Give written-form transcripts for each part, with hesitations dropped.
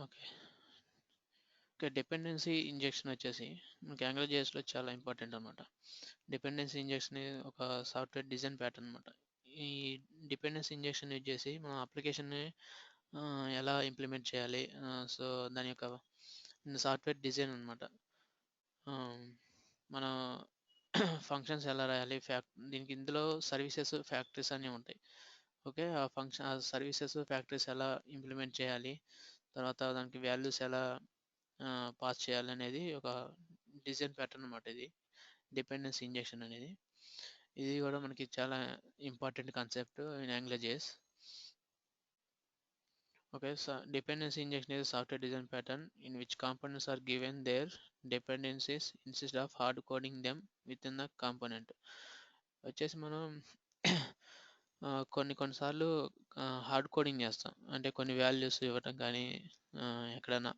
Okay. Okay. Dependency injection వచ్చేసి మనకి AngularJSలో చాలా ఇంపార్టెంట్ అనమాట. డిపెండెన్సీ ఇంజెక్షన్ ఒక సాఫ్ట్వేర్ డిజైన్ ప్యాటర్న్ అనమాట. ఈ డిపెండెన్సీ ఇంజెక్షన్ యూజ్ చేసి మనం అప్లికేషన్ని ఎలా ఇంప్లిమెంట్ చేయాలి, సో దాని యొక్క సాఫ్ట్వేర్ డిజైన్ అనమాట. మన ఫంక్షన్స్ ఎలా రాయాలి, దీనికి ఇందులో సర్వీసెస్, ఫ్యాక్టరీస్ అన్నీ ఉంటాయి. ఓకే. ఆ సర్వీసెస్, ఫ్యాక్టరీస్ ఎలా ఇంప్లిమెంట్ చేయాలి, తర్వాత దానికి వాల్యూస్ ఎలా పాస్ చేయాలి అనేది ఒక డిజైన్ ప్యాటర్న్ అనమాట. ఇది డిపెండెన్సీ ఇంజెక్షన్ అనేది. ఇది కూడా మనకి చాలా important concept in AngularJS. Okay, so dependency injection is a software design pattern in which components are given their dependencies instead of hard coding them within the component. వచ్చేసి మనం కొన్నిసార్లు హార్డ్ కోడింగ్ చేస్తాం. అంటే కొన్ని వాల్యూస్ ఇవ్వటం కానీ ఎక్కడైనా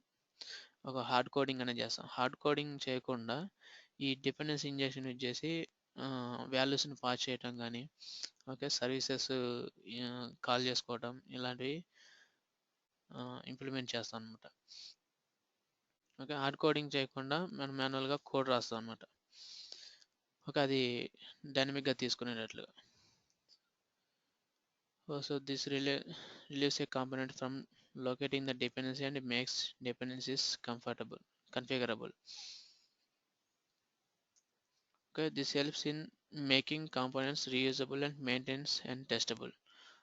ఒక హార్డ్ కోడింగ్ అనేది చేస్తాం. హార్డ్ కోడింగ్ చేయకుండా ఈ డిపెండెన్సీ ఇంజెక్షన్ యూజ్ చేసి వాల్యూస్ని పాస్ చేయటం కానీ, ఓకే, సర్వీసెస్ కాల్ చేసుకోవటం ఇలాంటివి ఇంప్లిమెంట్ చేస్తాం అనమాట. ఓకే. హార్డ్ కోడింగ్ చేయకుండా మనం మాన్యువల్గా కోడ్ రాస్తాం అనమాట. ఓకే. అది డైనమిక్గా తీసుకునేటట్లుగా. So this relieves a component from locating the dependency and makes dependencies configurable. Okay, this helps in making components reusable and maintained and testable.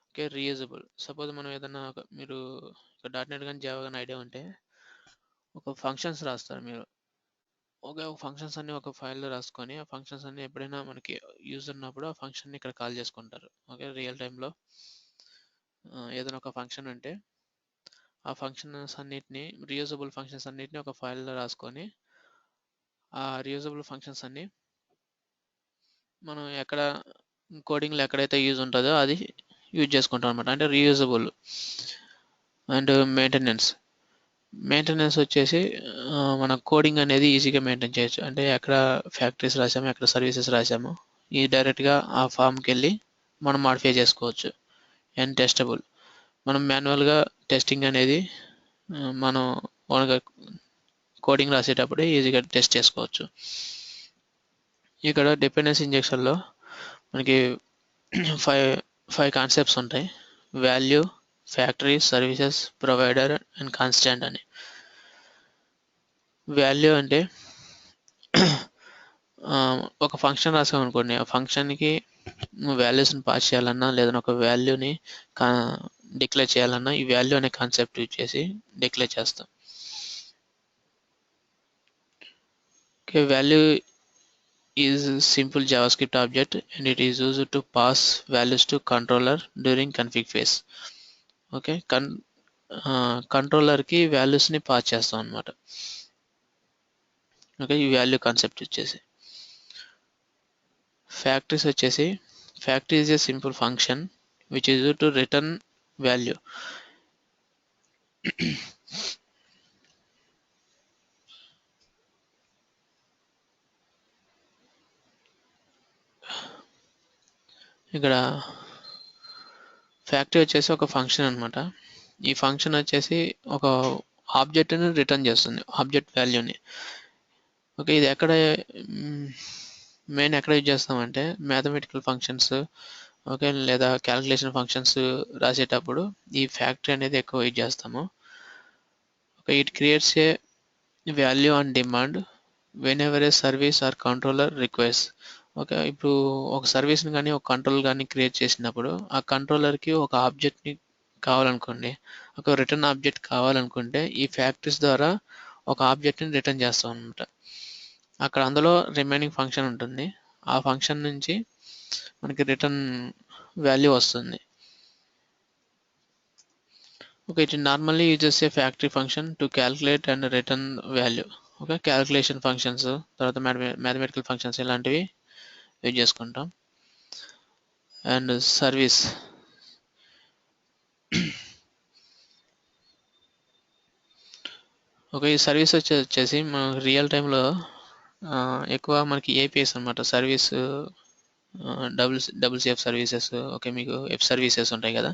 Okay. Reusable. Suppose మనం ఏదన్నా మీరు .NET కానీ జావా కానీ ఐడియా ఉంటే ఒక ఫంక్షన్స్ రాస్తారు మీరు. ఒక ఫంక్షన్స్ అన్ని ఒక ఫైల్లో రాసుకొని ఆ ఫంక్షన్స్ అన్ని ఎప్పుడైనా మనకి యూజ్ ఉన్నప్పుడు ఆ ఫంక్షన్ని ఇక్కడ కాల్ చేసుకుంటారు. ఓకే. రియల్ టైంలో ఏదైనా ఒక ఫంక్షన్ ఉంటే ఆ ఫంక్షన్స్ అన్నిటిని, రీయూజబుల్ ఫంక్షన్స్ అన్నిటిని ఒక ఫైల్లో రాసుకొని ఆ రీయూజబుల్ ఫంక్షన్స్ అన్ని మనం ఎక్కడ కోడింగ్లో ఎక్కడైతే యూజ్ ఉంటుందో అది యూజ్ చేసుకుంటాం అనమాట. అంటే రీయూజబుల్. అండ్ మెయింటెనెన్స్ వచ్చేసి మన కోడింగ్ అనేది ఈజీగా మెయింటైన్ చేయొచ్చు. అంటే ఎక్కడ ఫ్యాక్టరీస్ రాసాము, ఎక్కడ సర్వీసెస్ రాసాము, ఇది డైరెక్ట్గా ఆ ఫామ్కి వెళ్ళి మనం మాడిఫై చేసుకోవచ్చు. And testable. మనం మాన్యువల్గా టెస్టింగ్ అనేది మనం ఓన్గా కోడింగ్ రాసేటప్పుడే ఈజీగా టెస్ట్ చేసుకోవచ్చు. ఇక్కడ డిపెండెన్సీ ఇంజెక్షన్లో మనకి ఫైవ్ కాన్సెప్ట్స్ ఉంటాయి. Value, factory, services, provider and constant అని. వాల్యూ అంటే ఒక ఫంక్షన్ రాసాం అనుకోండి, ఆ ఫంక్షన్కి వాల్యూస్ని పాస్ చేయాలన్నా లేదా ఒక వాల్యూని డిక్లేర్ చేయాలన్నా ఈ వాల్యూ అనే కాన్సెప్ట్ యూజ్ చేసి డిక్లేర్ చేస్తాం. Okay. Value is a simple JavaScript object and it is used to pass values to controller during config phase. Okay. కంట్రోలర్కి వాల్యూస్ని పాస్ చేస్తాం అనమాట. ఓకే. ఈ వాల్యూ కాన్సెప్ట్ వచ్చేసి ఫ్యాక్టరీస్ వచ్చేసి factory is a simple function which is to return value. ఇక్కడ factory వచ్చేసి ఒక ఫంక్షన్ అనమాట. ఈ ఫంక్షన్ వచ్చేసి ఒక ఆబ్జెక్ట్ని రిటర్న్ చేస్తుంది, ఆబ్జెక్ట్ వాల్యూని. ఓకే. ఇది ఎక్కడ ఎక్కడ యూజ్ చేస్తామంటే మ్యాథమెటికల్ ఫంక్షన్స్, ఓకే, లేదా క్యాలిక్యులేషన్ ఫంక్షన్స్ రాసేటప్పుడు ఈ ఫ్యాక్టరీ అనేది ఎక్కువ యూజ్ చేస్తాము. Okay. It creates a value on demand when ever A service or controller request. Okay. ఇప్పుడు ఒక సర్వీస్ని కానీ ఒక కంట్రోల్ కానీ క్రియేట్ చేసినప్పుడు ఆ కంట్రోలర్కి ఒక ఆబ్జెక్ట్ని కావాలనుకోండి, ఒక రిటర్న్ ఆబ్జెక్ట్ కావాలనుకుంటే ఈ ఫ్యాక్టరీస్ ద్వారా ఒక ఆబ్జెక్ట్ని రిటర్న్ చేస్తాం అనమాట. అక్కడ అందులో రిమైనింగ్ ఫంక్షన్ ఉంటుంది, ఆ ఫంక్షన్ నుంచి మనకి రిటర్న్ వాల్యూ వస్తుంది. Okay. It normally uses A factory function to calculate and return value. Okay. Calculation functions, తర్వాత మ్యాథమెటికల్ ఫంక్షన్స్ ఇలాంటివి యూజ్ చేసుకుంటాం. And service okay. ఈ సర్వీస్ వచ్చేసి మన రియల్ టైంలో ఎక్కువ మనకి ఏపీఎస్ అనమాట. సర్వీస్ WCF సర్వీసెస్, ఓకే, మీకు ఎఫ్ సర్వీసెస్ ఉంటాయి కదా,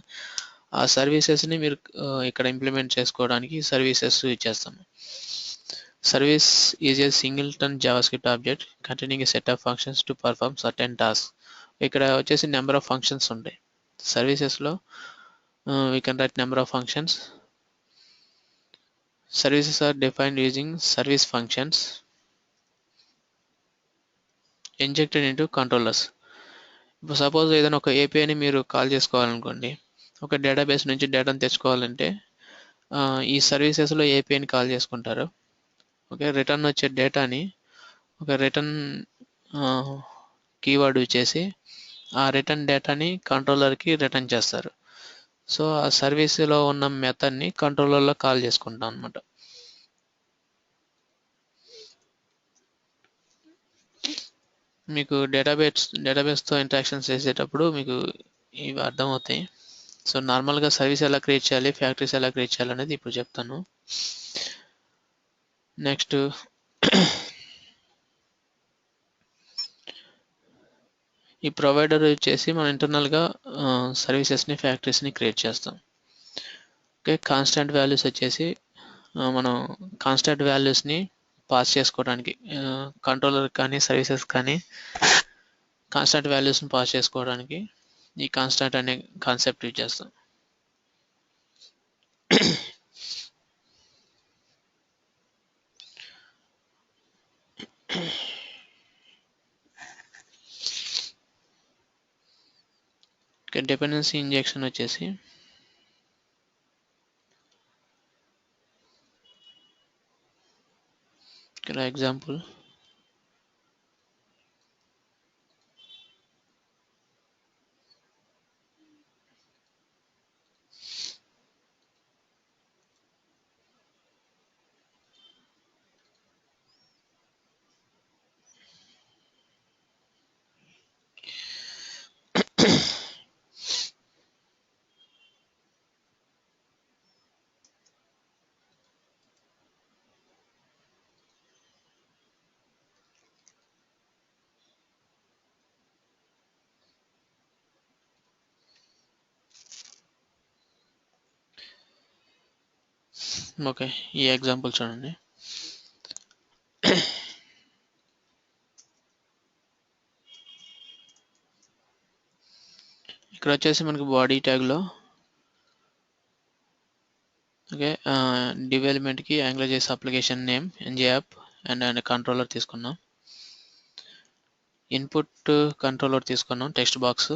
ఆ సర్వీసెస్ని మీరు ఇక్కడ ఇంప్లిమెంట్ చేసుకోవడానికి సర్వీసెస్ ఇచ్చేస్తాము. Service is a singleton JavaScript object containing A set of functions to perform certain task. ఇక్కడ వచ్చేసి నెంబర్ ఆఫ్ ఫంక్షన్స్ ఉంటాయి సర్వీసెస్లో. We can write number of functions. Services are defined using service functions injected into controllers. ఇప్పుడు suppose ఏదైనా ఒక ఏపీఐని మీరు call చేసుకోవాలనుకోండి, ఒక database నుంచి డేటాను తెచ్చుకోవాలంటే ఈ సర్వీసెస్లో ఏపీఐని కాల్ చేసుకుంటారు. ఓకే, రిటర్న్ వచ్చే డేటాని ఒక రిటర్న్ కీవర్డ్ ఇచ్చేసి ఆ రిటర్న్ డేటాని కంట్రోలర్కి రిటర్న్ చేస్తారు. సో ఆ సర్వీస్లో ఉన్న మెథడ్ని కంట్రోలర్లో కాల్ చేసుకుంటాం అనమాట. మీకు డేటాబేస్తో ఇంటరాక్షన్స్ చేసేటప్పుడు మీకు ఇవి అర్థమవుతాయి. సో నార్మల్గా సర్వీస్ ఎలా క్రియేట్ చేయాలి, ఫ్యాక్టరీస్ ఎలా క్రియేట్ చేయాలి అనేది ఇప్పుడు చెప్తాను. నెక్స్ట్ ఈ ప్రొవైడర్ వచ్చేసి మనం ఇంటర్నల్గా సర్వీసెస్ని ఫ్యాక్టరీస్ని క్రియేట్ చేస్తాం. ఓకే, కాన్స్టాంట్ వాల్యూస్ వచ్చేసి మనం కాన్స్టాంట్ వాల్యూస్ని పాస్ చేసుకోవడానికి కంట్రోలర్ కానీ సర్వీసెస్ కానీ కాన్స్టాంట్ వాల్యూస్ని పాస్ చేసుకోవడానికి ఈ కాన్స్టాంట్ అనే కాన్సెప్ట్ యూజ్ చేస్తాం. డిపెండెన్సీ ఇంజెక్షన్ వచ్చేసి ఇక్కడ ఎగ్జాంపుల్ ఓకే, ఈ ఎగ్జాంపుల్ చూడండి. ఇక్కడ వచ్చేసి మనకి బాడీ ట్యాగ్లో ఓకే డివ్ ఎలిమెంట్కి AngularJS application name NG app and controller తీసుకున్నాం. ఇన్పుట్ కంట్రోలర్ తీసుకున్నాం టెక్స్ట్ బాక్స్,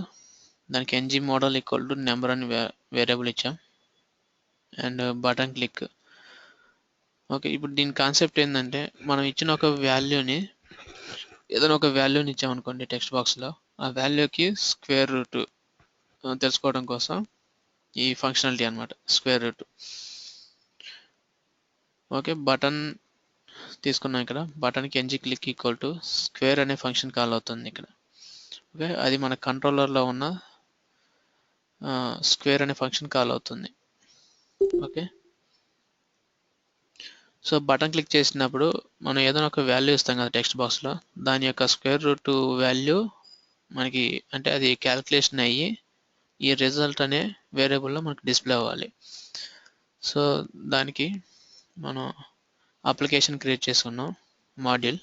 దానికి NG model equal to number అని వేరియబుల్ ఇచ్చాం అండ్ బటన్ క్లిక్. ఓకే, ఇప్పుడు దీని కాన్సెప్ట్ ఏంటంటే మనం ఇచ్చిన ఒక వాల్యూని ఏదైనా ఒక వాల్యూని ఇచ్చామనుకోండి టెక్స్ట్ బాక్స్లో, ఆ వాల్యూకి స్క్వేర్ రూట్ తెలుసుకోవడం కోసం ఈ ఫంక్షనాలిటీ అనమాట స్క్వేర్ రూట్. ఓకే, బటన్ తీసుకున్నాం. ఇక్కడ బటన్కి NG click equal to square అనే ఫంక్షన్ కాల్ అవుతుంది ఇక్కడ. ఓకే, అది మన కంట్రోలర్లో ఉన్న స్క్వేర్ అనే ఫంక్షన్ కాల్ అవుతుంది. ఓకే, సో బటన్ క్లిక్ చేసినప్పుడు మనం ఏదైనా ఒక వాల్యూ ఇస్తాం కదా టెక్స్ట్ బాక్స్లో, దాని యొక్క స్క్వేర్ రూట్ వాల్యూ మనకి అంటే అది క్యాల్కులేషన్ అయ్యి ఈ రిజల్ట్ అనే వేరియబుల్లో మనకి డిస్ప్లే అవ్వాలి. సో దానికి మనం అప్లికేషన్ క్రియేట్ చేసుకున్నాం మాడ్యూల్.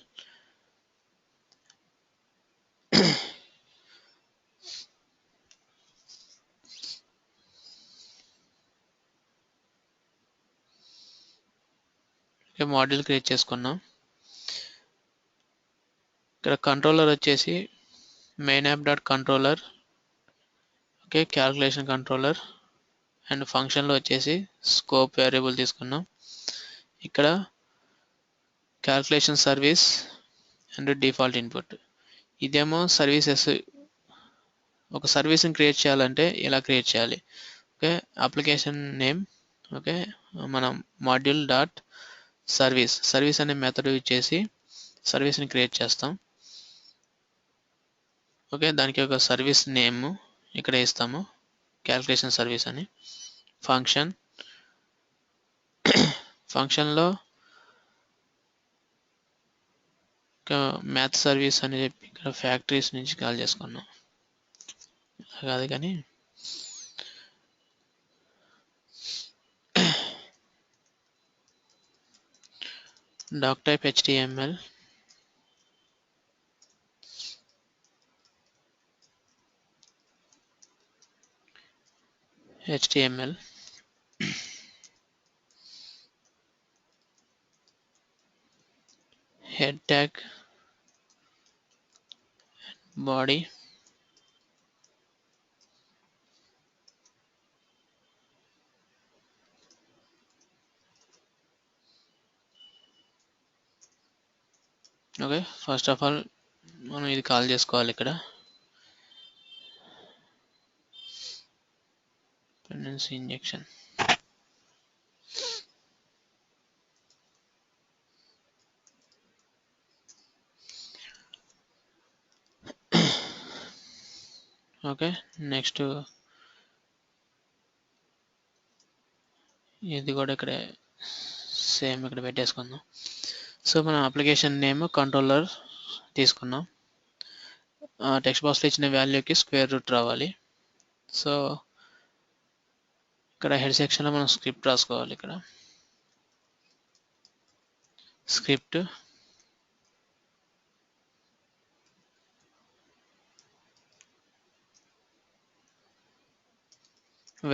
మాడ్యూల్ క్రియేట్ చేసుకున్నాం. ఇక్కడ కంట్రోలర్ వచ్చేసి main app dot controller, okay, calculation controller and ఫంక్షన్లో వచ్చేసి స్కోప్ వేరియబుల్ తీసుకున్నాం. ఇక్కడ calculation service and default input. ఇదేమో సర్వీసెస్, ఒక సర్వీస్ని క్రియేట్ చేయాలంటే ఇలా క్రియేట్ చేయాలి. ఓకే, అప్లికేషన్ నేమ్, ఓకే, మనం మాడ్యూల్ డాట్ సర్వీస్ అనే మెథడ్ యూజ్ చేసి సర్వీస్ని క్రియేట్ చేస్తాం. ఓకే, దానికి ఒక సర్వీస్ నేమ్ ఇక్కడ ఇస్తాము క్యాల్కులేషన్ సర్వీస్ అని. ఫంక్షన్లో మ్యాథ్ సర్వీస్ అని చెప్పి ఇక్కడ ఫ్యాక్టరీస్ నుంచి కాల్ చేసుకున్నాం కాదు కానీ doctype HTML, HTML, head tag, body, okay. First of all మనం ఇది కాల్ చేసుకోవాలి ఇక్కడ dependency injection. ఓకే, నెక్స్ట్ ఇది కూడా ఇక్కడ సేమ్ ఇక్కడ పెట్టేసుకుందాం. సో మనం అప్లికేషన్ నేమ్ కంట్రోలర్ తీసుకున్నాం. టెక్స్ట్ బాక్స్లో ఇచ్చిన వాల్యూకి స్క్వేర్ రూట్ రావాలి. సో ఇక్కడ హెడ్ సెక్షన్లో మనం స్క్రిప్ట్ రాసుకోవాలి. ఇక్కడ script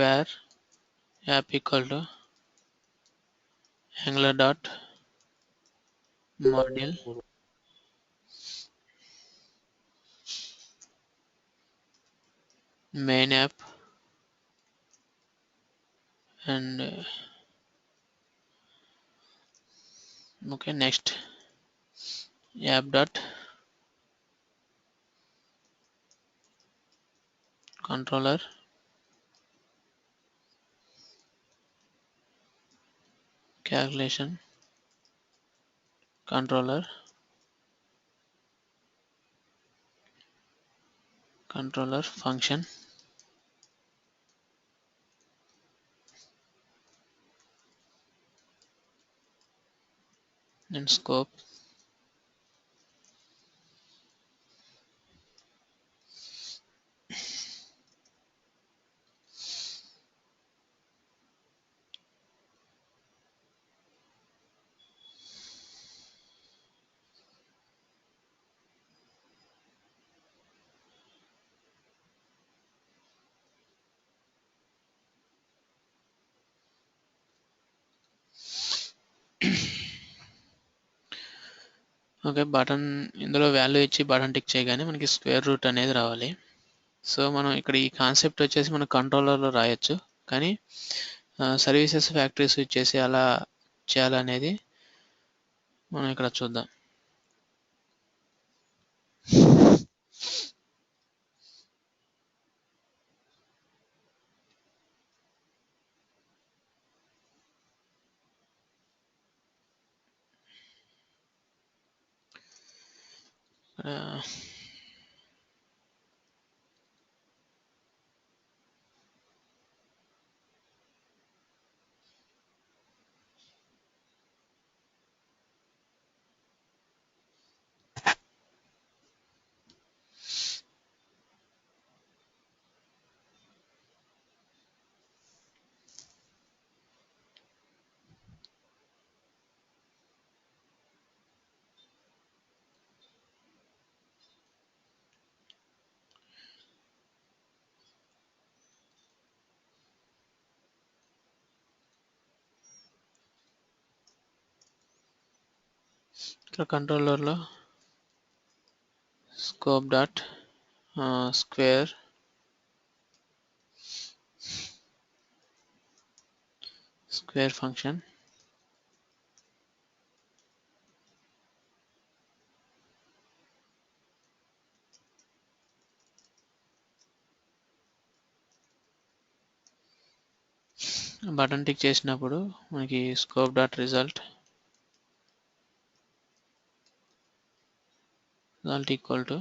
var app equal to angular dot module main app and okay, next app dot controller calculation controller function and scope. Okay, button ఇందులో వాల్యూ ఇచ్చి బటన్ టిక్ చేయగానే మనకి స్క్వేర్ రూట్ అనేది రావాలి. సో మనం ఇక్కడ ఈ కాన్సెప్ట్ వచ్చేసి మనం కంట్రోలర్లో రాయొచ్చు, కానీ సర్వీసెస్ ఫ్యాక్టరీస్ ఇచ్చేసి అలా చేయాలనేది మనం ఇక్కడ చూద్దాం. ఇక్కడ కంట్రోలర్లో scope dot square function button tick చేసినప్పుడు మనకి scope dot result equal to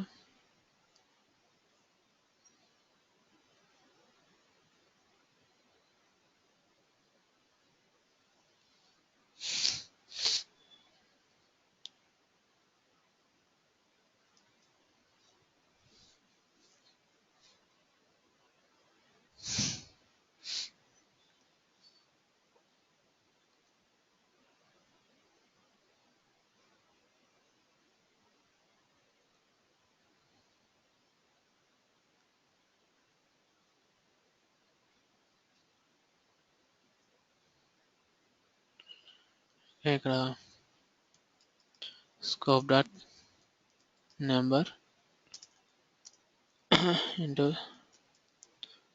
ఇక్కడ scope dot number into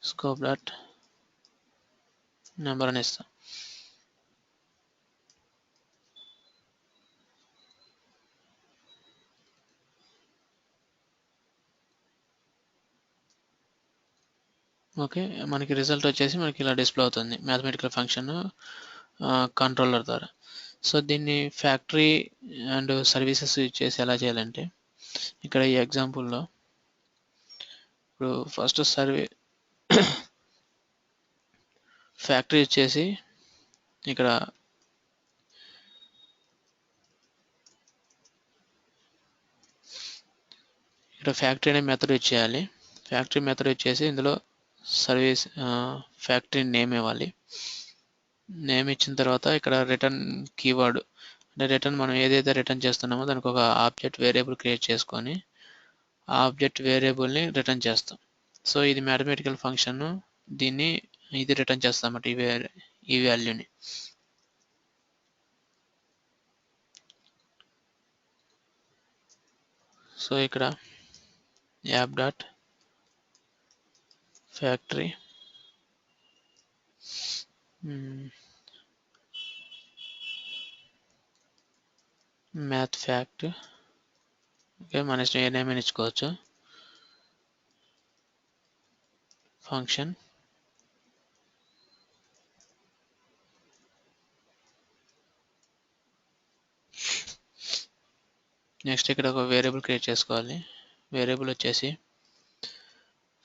scope dot number అని ఇస్తాం. ఓకే, మనకి రిజల్ట్ వచ్చేసి మనకి ఇలా డిస్ప్లే అవుతుంది మ్యాథమెటికల్ ఫంక్షన్ కంట్రోలర్ ద్వారా. సో దీన్ని ఫ్యాక్టరీ అండ్ సర్వీసెస్ యూజ్ చేసి ఎలా చేయాలంటే, ఇక్కడ ఈ ఎగ్జాంపుల్లో ఇప్పుడు ఫస్ట్ ఫ్యాక్టరీ వచ్చేసి ఇక్కడ ఫ్యాక్టరీ అనే మెథడ్ యూజ్ చేయాలి. ఫ్యాక్టరీ మెథడ్ వచ్చేసి ఇందులో సర్వీస్ ఫ్యాక్టరీ నేమ్ ఇవ్వాలి. నేమ్ ఇచ్చిన తర్వాత ఇక్కడ రిటర్న్ కీవర్డ్ అంటే రిటర్న్ మనం ఏదైతే రిటర్న్ చేస్తున్నామో దానికి ఒక ఆబ్జెక్ట్ వేరియబుల్ క్రియేట్ చేసుకొని ఆ ఆబ్జెక్ట్ వేరియబుల్ని రిటర్న్ చేస్తాం. సో ఇది మ్యాథమెటికల్ ఫంక్షన్, దీన్ని ఇది రిటర్న్ చేస్తాం అన్నమాట ఈ వాల్యూని. సో ఇక్కడ app dot factory math fact, okay, మన ఇష్టం ఏ నేమ్ ఇచ్చుకోవచ్చు. ఫంక్షన్ నెక్స్ట్ ఇక్కడ ఒక వేరియబుల్ క్రియేట్ చేసుకోవాలి. వేరియబుల్ వచ్చేసి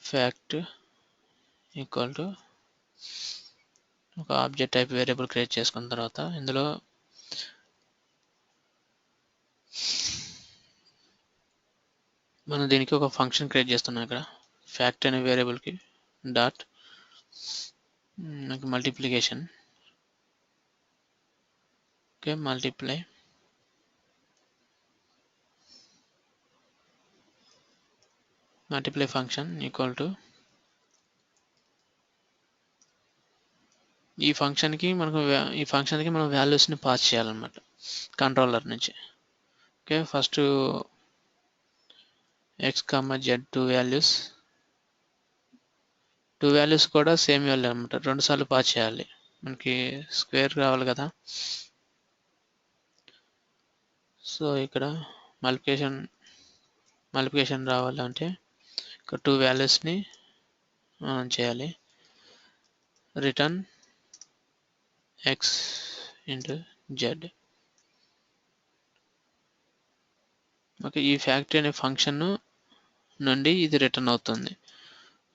ఫ్యాక్ట్ ఈక్వల్ టు ఒక ఆబ్జెక్ట్ టైప్ వేరియబుల్ క్రియేట్ చేసుకున్న తర్వాత ఇందులో మనం దీనికి ఒక ఫంక్షన్ క్రియేట్ చేస్తున్నాం. ఇక్కడ ఫ్యాక్ట్ అనే వేరియబుల్కి dot multiplication, okay, multiply function equal to ఈ ఫంక్షన్కి మనం వాల్యూస్ని పాస్ చేయాలన్నమాట కంట్రోలర్ నుంచి. Okay, first x, z two values కూడా సేమ్ వాల్యూ అనమాట, 2 సార్లు పాస్ చేయాలి. మనకి స్క్వేర్ రావాలి కదా. సో ఇక్కడ మల్టిప్లికేషన్ రావాలంటే ఇక్కడ 2 వాల్యూస్ని మనం చేయాలి. Return x into z. Okay, ఈ ఫ్యాక్టరీ అనే ఫంక్షన్ నుండి ఇది రిటర్న్ అవుతుంది.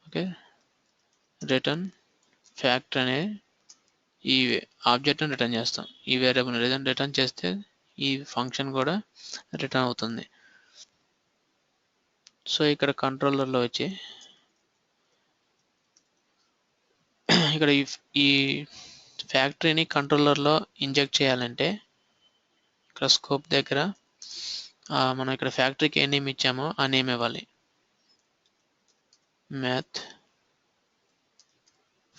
ఓకే, రిటర్న్ ఫ్యాక్ట్ అనే ఈ ఆబ్జెక్ట్ని రిటర్న్ చేస్తాం. ఈ వేరియబుల్ రిటర్న్ చేస్తే ఈ ఫంక్షన్ కూడా రిటర్న్ అవుతుంది. సో ఇక్కడ కంట్రోలర్లో వచ్చి ఇక్కడ ఈ ఫ్యాక్టరీని కంట్రోలర్లో ఇంజెక్ట్ చేయాలంటే ఇక్కడ స్కోప్ దగ్గర మనం ఇక్కడ ఫ్యాక్టరీకి ఏ నేమ్ ఇచ్చామో ఆ నేమ్ ఇవ్వాలి. మ్యాథ్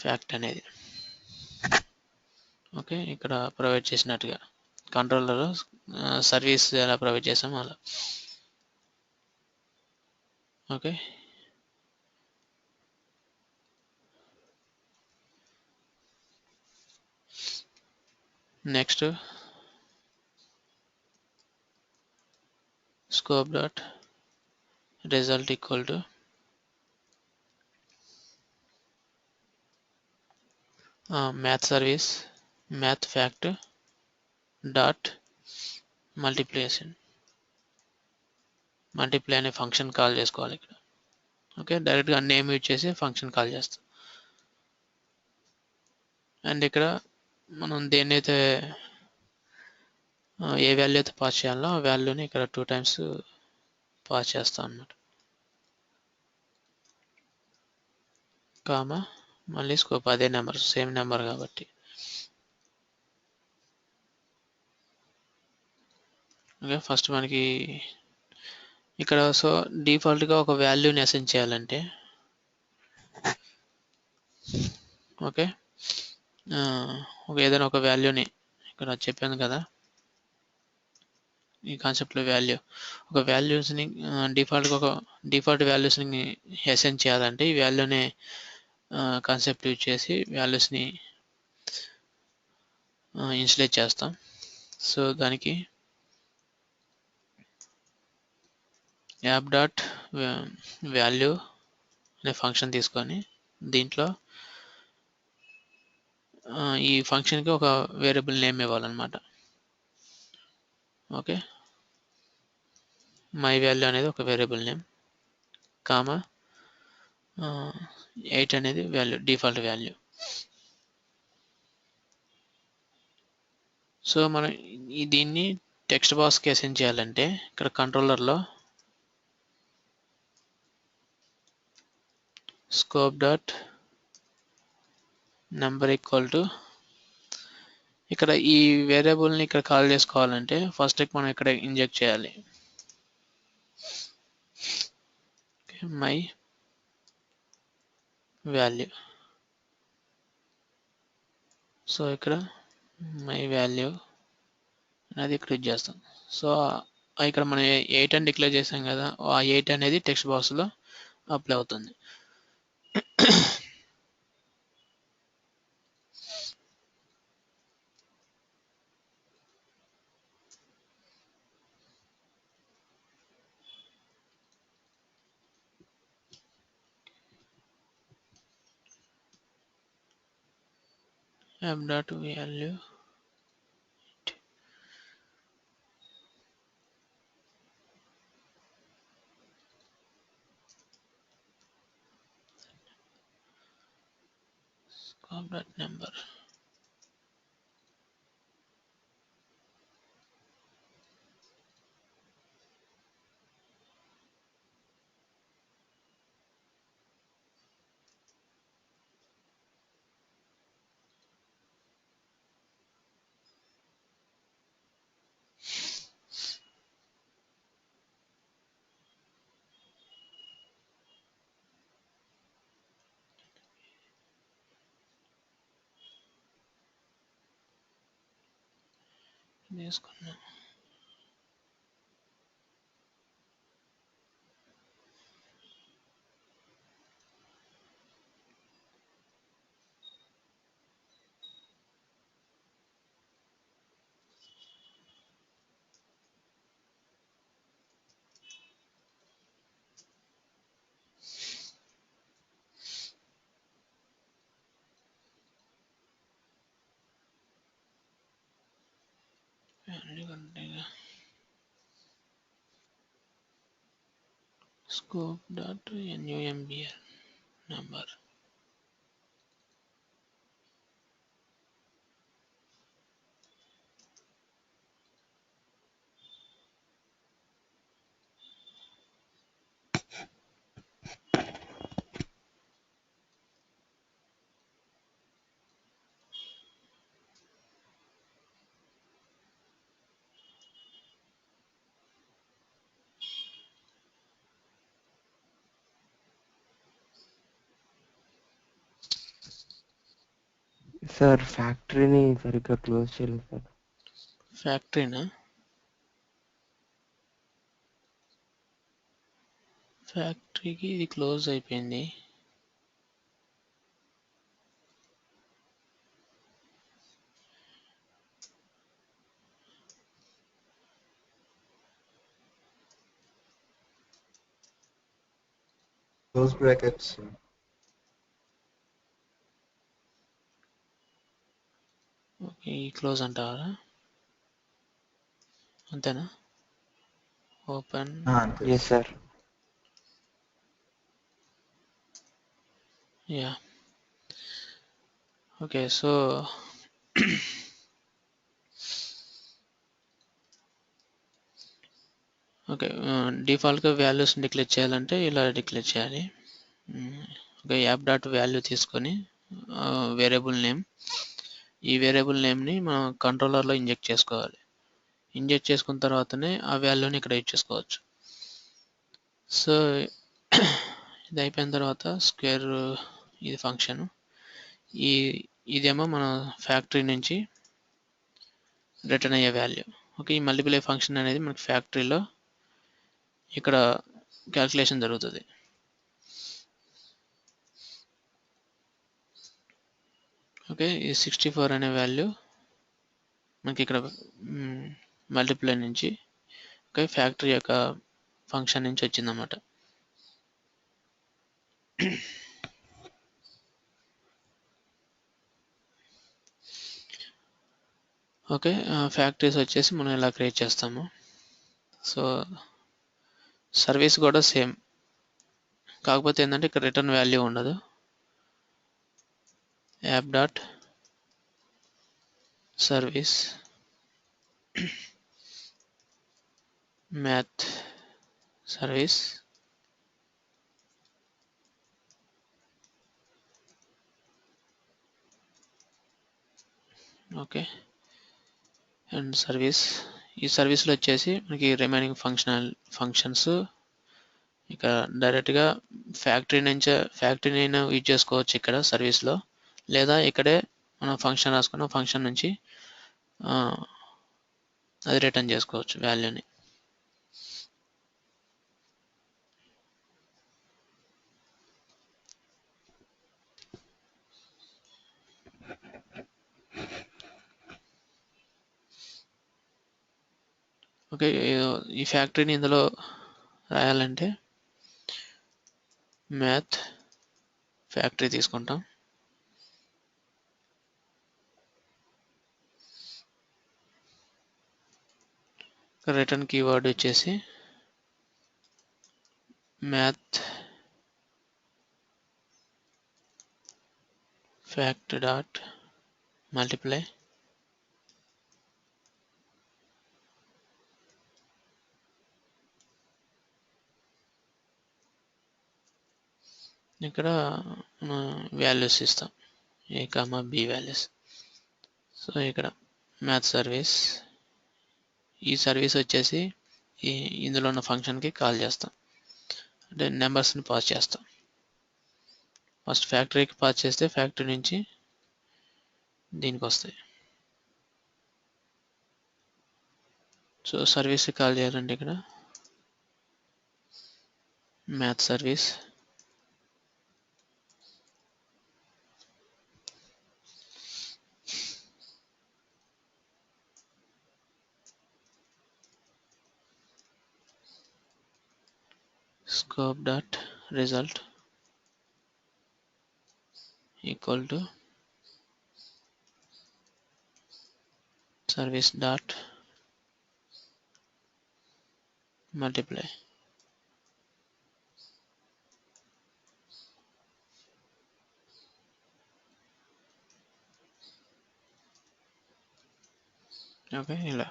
ఫ్యాక్ట్ అనేది, ఓకే, ఇక్కడ ప్రొవైడ్ చేసినట్టుగా కంట్రోలర్ సర్వీస్ ఎలా ప్రొవైడ్ చేసామో అలా. Okay, next scope dot result equal to math service math fact dot multiplication, multiply అనే ఫంక్షన్ కాల్ చేసుకోవాలి ఇక్కడ. ఓకే, డైరెక్ట్గా నేమ్ యూజ్ చేసి ఫంక్షన్ కాల్ చేస్తాం. అండ్ ఇక్కడ మనం దేన్నైతే ఏ వాల్యూ అయితే పాస్ చేయాలో ఆ వాల్యూని ఇక్కడ 2 times పాస్ చేస్తాం అన్నమాట. కామా మళ్ళీ స్కోప్ అదే నెంబర్, సేమ్ నెంబర్ కాబట్టి. ఓకే, ఫస్ట్ మనకి ఇక్కడ సో డిఫాల్ట్గా ఒక వాల్యూని అసైన్ చేయాలంటే ఓకే, ఏదైనా ఒక వాల్యూని ఇక్కడ చెప్పాను కదా ఈ కాన్సెప్ట్లో వాల్యూ ఒక వాల్యూస్ని డిఫాల్ట్గా ఒక డిఫాల్ట్ వాల్యూస్ని అసైన్ చేయాలంటే ఈ వాల్యూనే కాన్సెప్ట్ యూజ్ చేసి వాల్యూస్ని ఇన్స్టలేట్ చేస్తాం. సో దానికి యాప్ డాట్ వాల్యూ అనే ఫంక్షన్ తీసుకొని దీంట్లో ఈ ఫంక్షన్కి ఒక వేరియబుల్ నేమ్ ఇవ్వాలన్నమాట. ఓకే, మై వాల్యూ అనేది ఒక వేరియబుల్ నేమ్, కామా 8 అనేది వాల్యూ, డిఫాల్ట్ వాల్యూ. సో మనం దీన్ని టెక్స్ట్ బాక్స్కి అసైన్ చేయాలంటే ఇక్కడ కంట్రోలర్లో scope dot number equal to ఇక్కడ ఈ వేరియబుల్ని ఇక్కడ కాల్ చేసుకోవాలంటే ఫస్ట్ మనం ఇక్కడ ఇంజెక్ట్ చేయాలి మై వాల్యూ. సో ఇక్కడ మై వాల్యూ అనేది ఇక్కడ యూజ్ చేస్తాం. సో ఇక్కడ మనం 8 అని డిక్లేర్ చేసాం కదా, ఆ 8 అనేది టెక్స్ట్ బాక్స్లో అప్లై అవుతుంది. App dot value scope dot number. తీసుకున్నాం. Scope dot number number. Sir ఫ్యాక్టరీని సరిగ్గా క్లోజ్ చేయలేదు సార్. ఫ్యాక్టరీనా? ఫ్యాక్టరీకి ఇది క్లోజ్ అయిపోయింది. Close brackets. ఓకే, ఈ క్లోజ్ అంటారా? అంతేనా? Open. Yes sir. Yeah, okay. So okay, డిఫాల్ట్గా వాల్యూస్ డిక్లేర్ చేయాలంటే ఇలా డిక్లేర్ చేయాలి. ఓకే, యాప్ డాట్ వాల్యూ తీసుకొని వేరియబుల్ నేమ్, ఈ వేరియబుల్ నేమ్ని మనం కంట్రోలర్లో ఇంజెక్ట్ చేసుకోవాలి. ఇంజెక్ట్ చేసుకున్న తర్వాతనే ఆ వాల్యూని ఇక్కడ యూజ్ చేసుకోవచ్చు. సో ఇది అయిపోయిన తర్వాత స్క్వేర్ ఇది ఫంక్షన్, ఇదేమో మన ఫ్యాక్టరీ నుంచి రిటర్న్ అయ్యే వాల్యూ. ఓకే, ఈ మల్టిప్లై ఫంక్షన్ అనేది మనకి ఫ్యాక్టరీలో ఇక్కడ క్యాల్కులేషన్ జరుగుతుంది. ఓకే, ఈ 64 అనే వాల్యూ మనకి ఇక్కడ మల్టిప్లై నుంచి ఓకే ఫ్యాక్టరీ యొక్క ఫంక్షన్ నుంచి వచ్చిందన్నమాట. ఓకే, ఫ్యాక్టరీస్ వచ్చేసి మనం ఎలా క్రియేట్ చేస్తాము. సో సర్వీస్ కూడా సేమ్, కాకపోతే ఏంటంటే ఇక్కడ రిటర్న్ వాల్యూ ఉండదు. App dot service math service okay and service. ఈ సర్వీస్లో వచ్చేసి మనకి రిమైనింగ్ ఫంక్షన్స్ ఇక డైరెక్ట్గా ఫ్యాక్టరీనైనా యూజ్ చేసుకోవచ్చు ఇక్కడ సర్వీస్లో, లేదా ఇక్కడే మనం ఫంక్షన్ రాసుకున్న ఫంక్షన్ నుంచి అది రిటర్న్ చేసుకోవచ్చు వాల్యూని. ఓకే, ఈ ఫ్యాక్టరీని ఇందులో రాయాలంటే మ్యాథ్ ఫ్యాక్టరీ తీసుకుంటాం. రిటర్న్ కీవర్డ్ వచ్చేసి మ్యాథ్ ఫ్యాక్టరీ డాట్ మల్టిప్లై ఇక్కడ వాల్యూస్ ఇస్తాం, ఏ కామా బి వాల్యూస్. సో ఇక్కడ మ్యాథ్ సర్వీస్, ఈ సర్వీస్ వచ్చేసి ఇందులో ఉన్న ఫంక్షన్కి కాల్ చేస్తాం, అంటే నెంబర్స్ని పాస్ చేస్తాం. ఫస్ట్ ఫ్యాక్టరీకి పాస్ చేస్తే ఫ్యాక్టరీ నుంచి దీనికి వస్తాయి. సో సర్వీస్కి కాల్ చేయాలంటే ఇక్కడ math service scope dot result equal to service dot multiply. Okay, ఇలా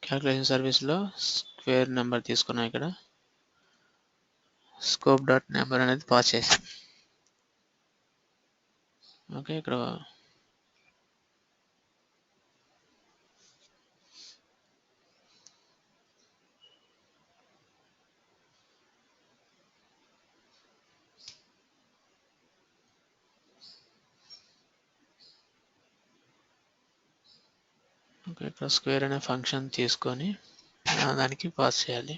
క్యాల్కులేషన్ సర్వీస్లో స్క్వేర్ నెంబర్ తీసుకున్నాం, ఇక్కడ స్కోప్ డాట్ నెంబర్ అనేది పాస్ చేసాం. ఓకే, ఇక్కడ ఓకే ఇక్కడ స్క్వేర్ అనే ఫంక్షన్ తీసుకొని దానికి పాస్ చేయాలి.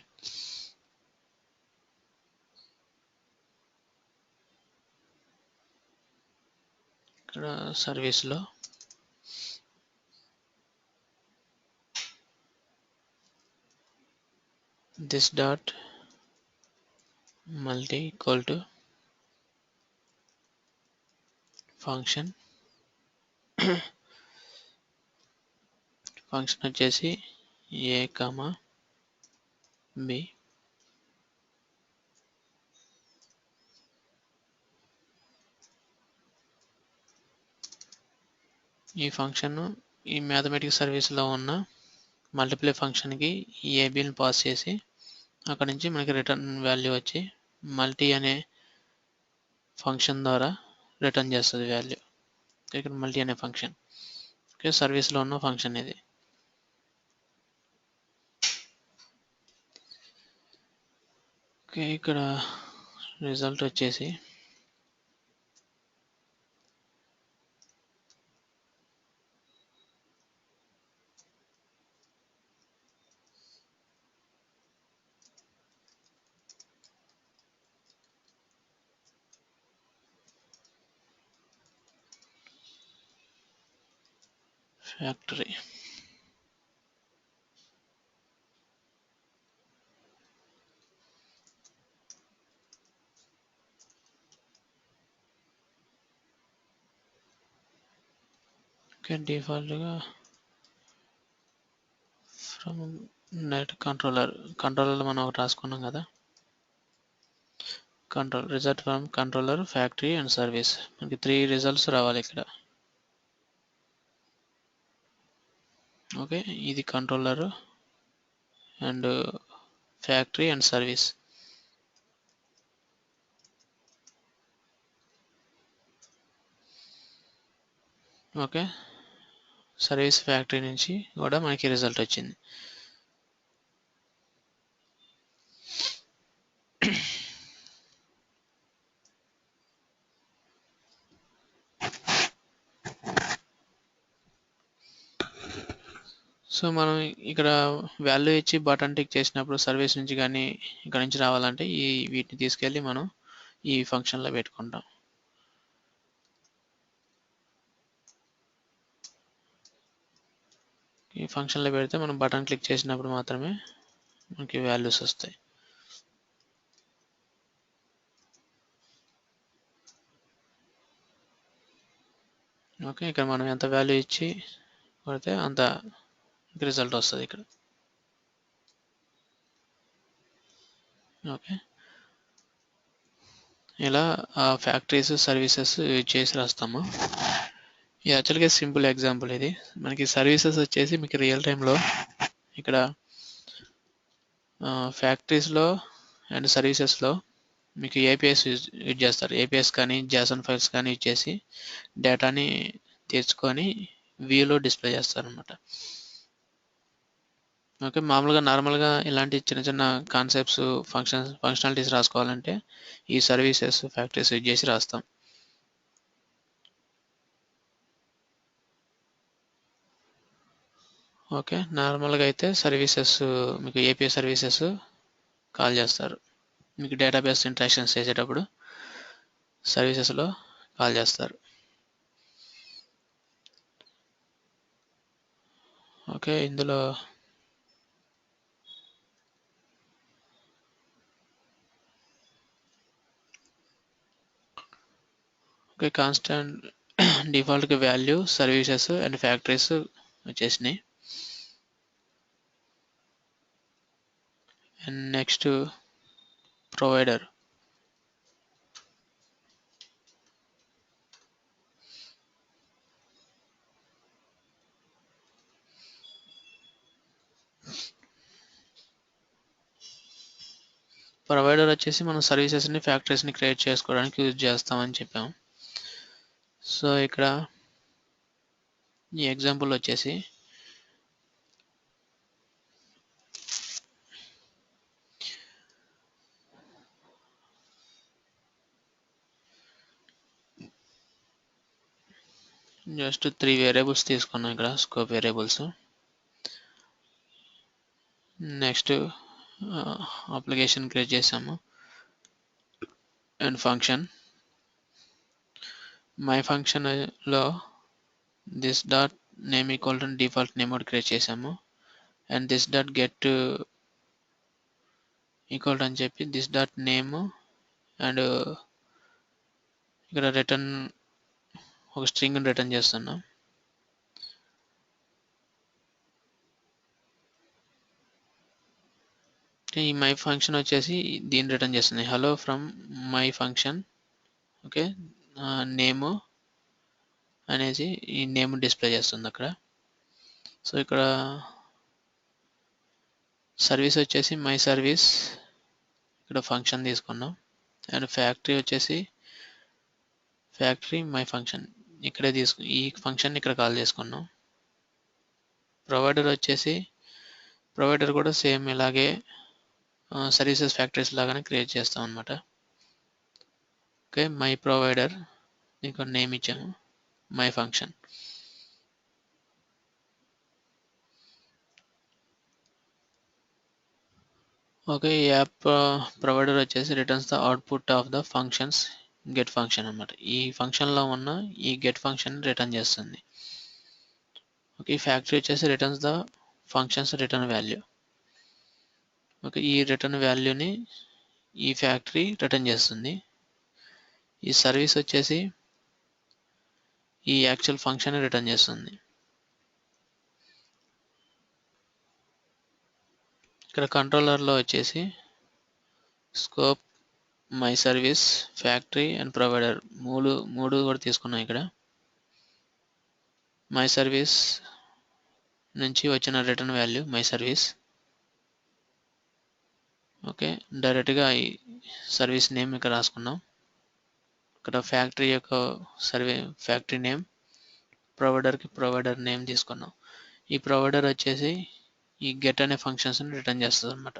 ఇక్కడ సర్వీస్లో this dot multi equal to function function వచ్చేసి ఏ కామా బి. ఈ ఫంక్షన్ ఈ మ్యాథమెటిక్స్ సర్వీస్లో ఉన్న మల్టిప్లై ఫంక్షన్కి ఈ ఏబిని పాస్ చేసి అక్కడ నుంచి మనకి రిటర్న్ వాల్యూ వచ్చి మల్టీ అనే ఫంక్షన్ ద్వారా రిటర్న్ చేస్తుంది వాల్యూ. ఇక్కడ మల్టీ అనే ఫంక్షన్ ఓకే సర్వీస్లో ఉన్న ఫంక్షన్ ఇది. ఓకే, ఇక్కడ రిజల్ట్ వచ్చేసి ఫ్యాక్టరీ. ఓకే, డిఫాల్ట్గా ఫ్రమ్ నెట్ కంట్రోలర్ మనం ఒకటి రాసుకున్నాం కదా. Control result from controller, factory and service. మనకి 3 రిజల్ట్స్ రావాలి ఇక్కడ. ఓకే, ఇది controller and factory and service. Okay, service factory నుంచి కూడా మనకి రిజల్ట్ వచ్చింది. సో మనం ఇక్కడ వాల్యూ ఇచ్చి బటన్ టిక్ చేసినప్పుడు సర్వీస్ నుంచి కానీ ఇక్కడ నుంచి రావాలంటే వీటిని తీసుకెళ్ళి మనం ఈ ఫంక్షన్లో పెట్టుకుంటాం. ఈ ఫంక్షన్లో పెడితే మనం బటన్ క్లిక్ చేసినప్పుడు మాత్రమే మనకి వాల్యూస్ వస్తాయి. ఓకే, ఇక్కడ మనం ఎంత వాల్యూ ఇచ్చి కొడితే అంత రిజల్ట్ వస్తుంది ఇక్కడ. ఓకే, ఇలా ఫ్యాక్టరీస్ సర్వీసెస్ యూజ్ చేసి రాస్తాము. ఇది యాక్చువల్గా సింపుల్ ఎగ్జాంపుల్. ఇది మనకి సర్వీసెస్ వచ్చేసి మీకు రియల్ టైంలో ఇక్కడ ఫ్యాక్టరీస్లో అండ్ సర్వీసెస్లో మీకు ఏపీఎస్ యూజ్ చేస్తారు. ఏపీఎస్ కానీ జాసన్ ఫైల్స్ కానీ యూజ్ చేసి డేటాని తెచ్చుకొని వ్యూలో డిస్ప్లే చేస్తారు అనమాట. ఓకే, మామూలుగా నార్మల్గా ఇలాంటి చిన్న చిన్న కాన్సెప్ట్స్ ఫంక్షనాలిటీస్ రాసుకోవాలంటే ఈ సర్వీసెస్ ఫ్యాక్టరీస్ యూజ్ చేసి రాస్తాం. ఓకే, నార్మల్గా అయితే సర్వీసెస్ మీకు ఏపీఐ సర్వీసెస్ కాల్ చేస్తారు. మీకు డేటాబేస్ ఇంటరాక్షన్స్ చేసేటప్పుడు సర్వీసెస్లో కాల్ చేస్తారు. ఓకే, ఇందులో ఓకే కాన్స్టెంట్ డిఫాల్ట్గా వాల్యూ సర్వీసెస్ అండ్ ఫ్యాక్టరీస్ వచ్చేసినాయి. And next provider. ప్రొవైడర్ వచ్చేసి మనం సర్వీసెస్ని ఫ్యాక్టరీస్ని క్రియేట్ చేసుకోవడానికి యూజ్ చేస్తామని చెప్పాం. సో ఇక్కడ ఈ ఎగ్జాంపుల్ వచ్చేసి జస్ట్ 3 వేరియబుల్స్ తీసుకున్నాం ఇక్కడ, scope variables. Next application create చేసాము అండ్ ఫంక్షన్. మై ఫంక్షన్లో this dot name equal to default name ఒకటి క్రియేట్ చేసాము. And this dot get equal to అని చెప్పి దిస్ డాట్ నేమ్ అండ్ ఇక్కడ రిటర్న్ ఒక స్ట్రింగ్ రిటర్న్ చేస్తున్నాం. ఈ మై ఫంక్షన్ వచ్చేసి దీన్ని రిటర్న్ చేస్తుంది, hello from my function. Okay, name అనేసి ఈ నేమ్ డిస్ప్లే చేస్తుంది అక్కడ. సో ఇక్కడ సర్వీస్ వచ్చేసి మై సర్వీస్, ఇక్కడ ఫంక్షన్ తీసుకున్నాం. అండ్ ఫ్యాక్టరీ వచ్చేసి ఫ్యాక్టరీ మై ఫంక్షన్, ఇక్కడే ఈ ఫంక్షన్ ఇక్కడ కాల్ చేసుకున్నాం. ప్రొవైడర్ వచ్చేసి ప్రొవైడర్ కూడా సేమ్ ఇలాగే సర్వీసెస్ ఫ్యాక్టరీస్ లాగానే క్రియేట్ చేస్తాం అనమాట. ఓకే, మై ప్రొవైడర్ ఇక్కడ నేమ్ ఇచ్చాము మై ఫంక్షన్. ఓకే, ఈ యాప్ ప్రొవైడర్ వచ్చేసి returns the output of the functions get function అనమాట. ఈ ఫంక్షన్లో ఉన్న ఈ గెట్ ఫంక్షన్ రిటర్న్ చేస్తుంది. ఓకే, ఈ ఫ్యాక్టరీ వచ్చేసి returns the functions return value. Okay, ఈ రిటర్న్ వాల్యూని ఈ ఫ్యాక్టరీ రిటర్న్ చేస్తుంది. ఈ సర్వీస్ వచ్చేసి ఈ యాక్చువల్ ఫంక్షన్ రిటర్న్ చేస్తుంది. ఇక్కడ కంట్రోలర్లో వచ్చేసి scope, my service, factory and provider మూడు కూడా తీసుకున్నాం. ఇక్కడ మై సర్వీస్ నుంచి వచ్చిన return value my service. Okay, డైరెక్ట్గా ఈ సర్వీస్ నేమ్ ఇక్కడ రాసుకున్నాం. ఇక్కడ ఫ్యాక్టరీ యొక్క ఫ్యాక్టరీ నేమ్, ప్రొవైడర్కి ప్రొవైడర్ నేమ్ తీసుకున్నాం. ఈ ప్రొవైడర్ వచ్చేసి ఈ గెట్ అనే ఫంక్షన్స్ని రిటర్న్ చేస్తుంది అనమాట.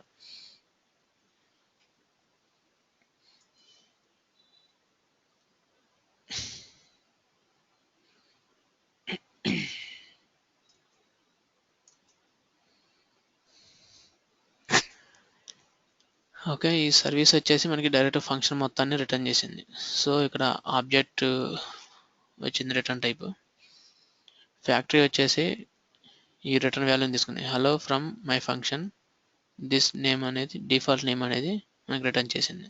ఓకే, ఈ సర్వీస్ వచ్చేసి మనకి డైరెక్ట్ ఫంక్షన్ మొత్తాన్ని రిటర్న్ చేసింది. సో ఇక్కడ ఆబ్జెక్ట్ వచ్చింది రిటర్న్ టైప్. ఫ్యాక్టరీ వచ్చేసి ఈ రిటర్న్ వాల్యూని తీసుకుంది. Hello from my function, this name అనేది డిఫాల్ట్ నేమ్ అనేది మనకి రిటర్న్ చేసింది.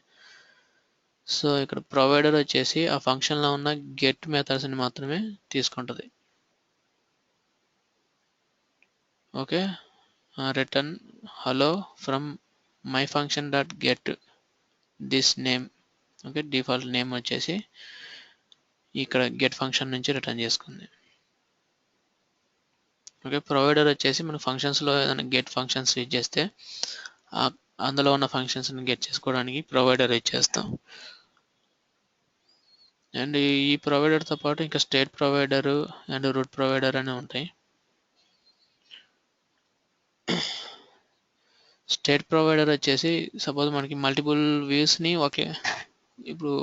సో ఇక్కడ ప్రొవైడర్ వచ్చేసి ఆ ఫంక్షన్లో ఉన్న గెట్ మెథడ్స్ని మాత్రమే తీసుకుంటుంది. Okay, return hello from my function dot get this name. Okay, default name వచ్చేసి ఇక్కడ గెట్ ఫంక్షన్ నుంచి రిటర్న్ చేసుకుంది. ఓకే, ప్రొవైడర్ వచ్చేసి మన ఫంక్షన్స్లో ఏదైనా గెట్ ఫంక్షన్స్ యూజ్ చేస్తే అందులో ఉన్న ఫంక్షన్స్ని గెట్ చేసుకోవడానికి ప్రొవైడర్ యూజ్ చేస్తాం. అండ్ ఈ ప్రొవైడర్తో పాటు ఇంకా state provider and route provider అనే ఉంటాయి. స్టేట్ ప్రొవైడర్ వచ్చేసి సపోజ్ మనకి మల్టిపుల్ వ్యూస్ని ఇప్పుడు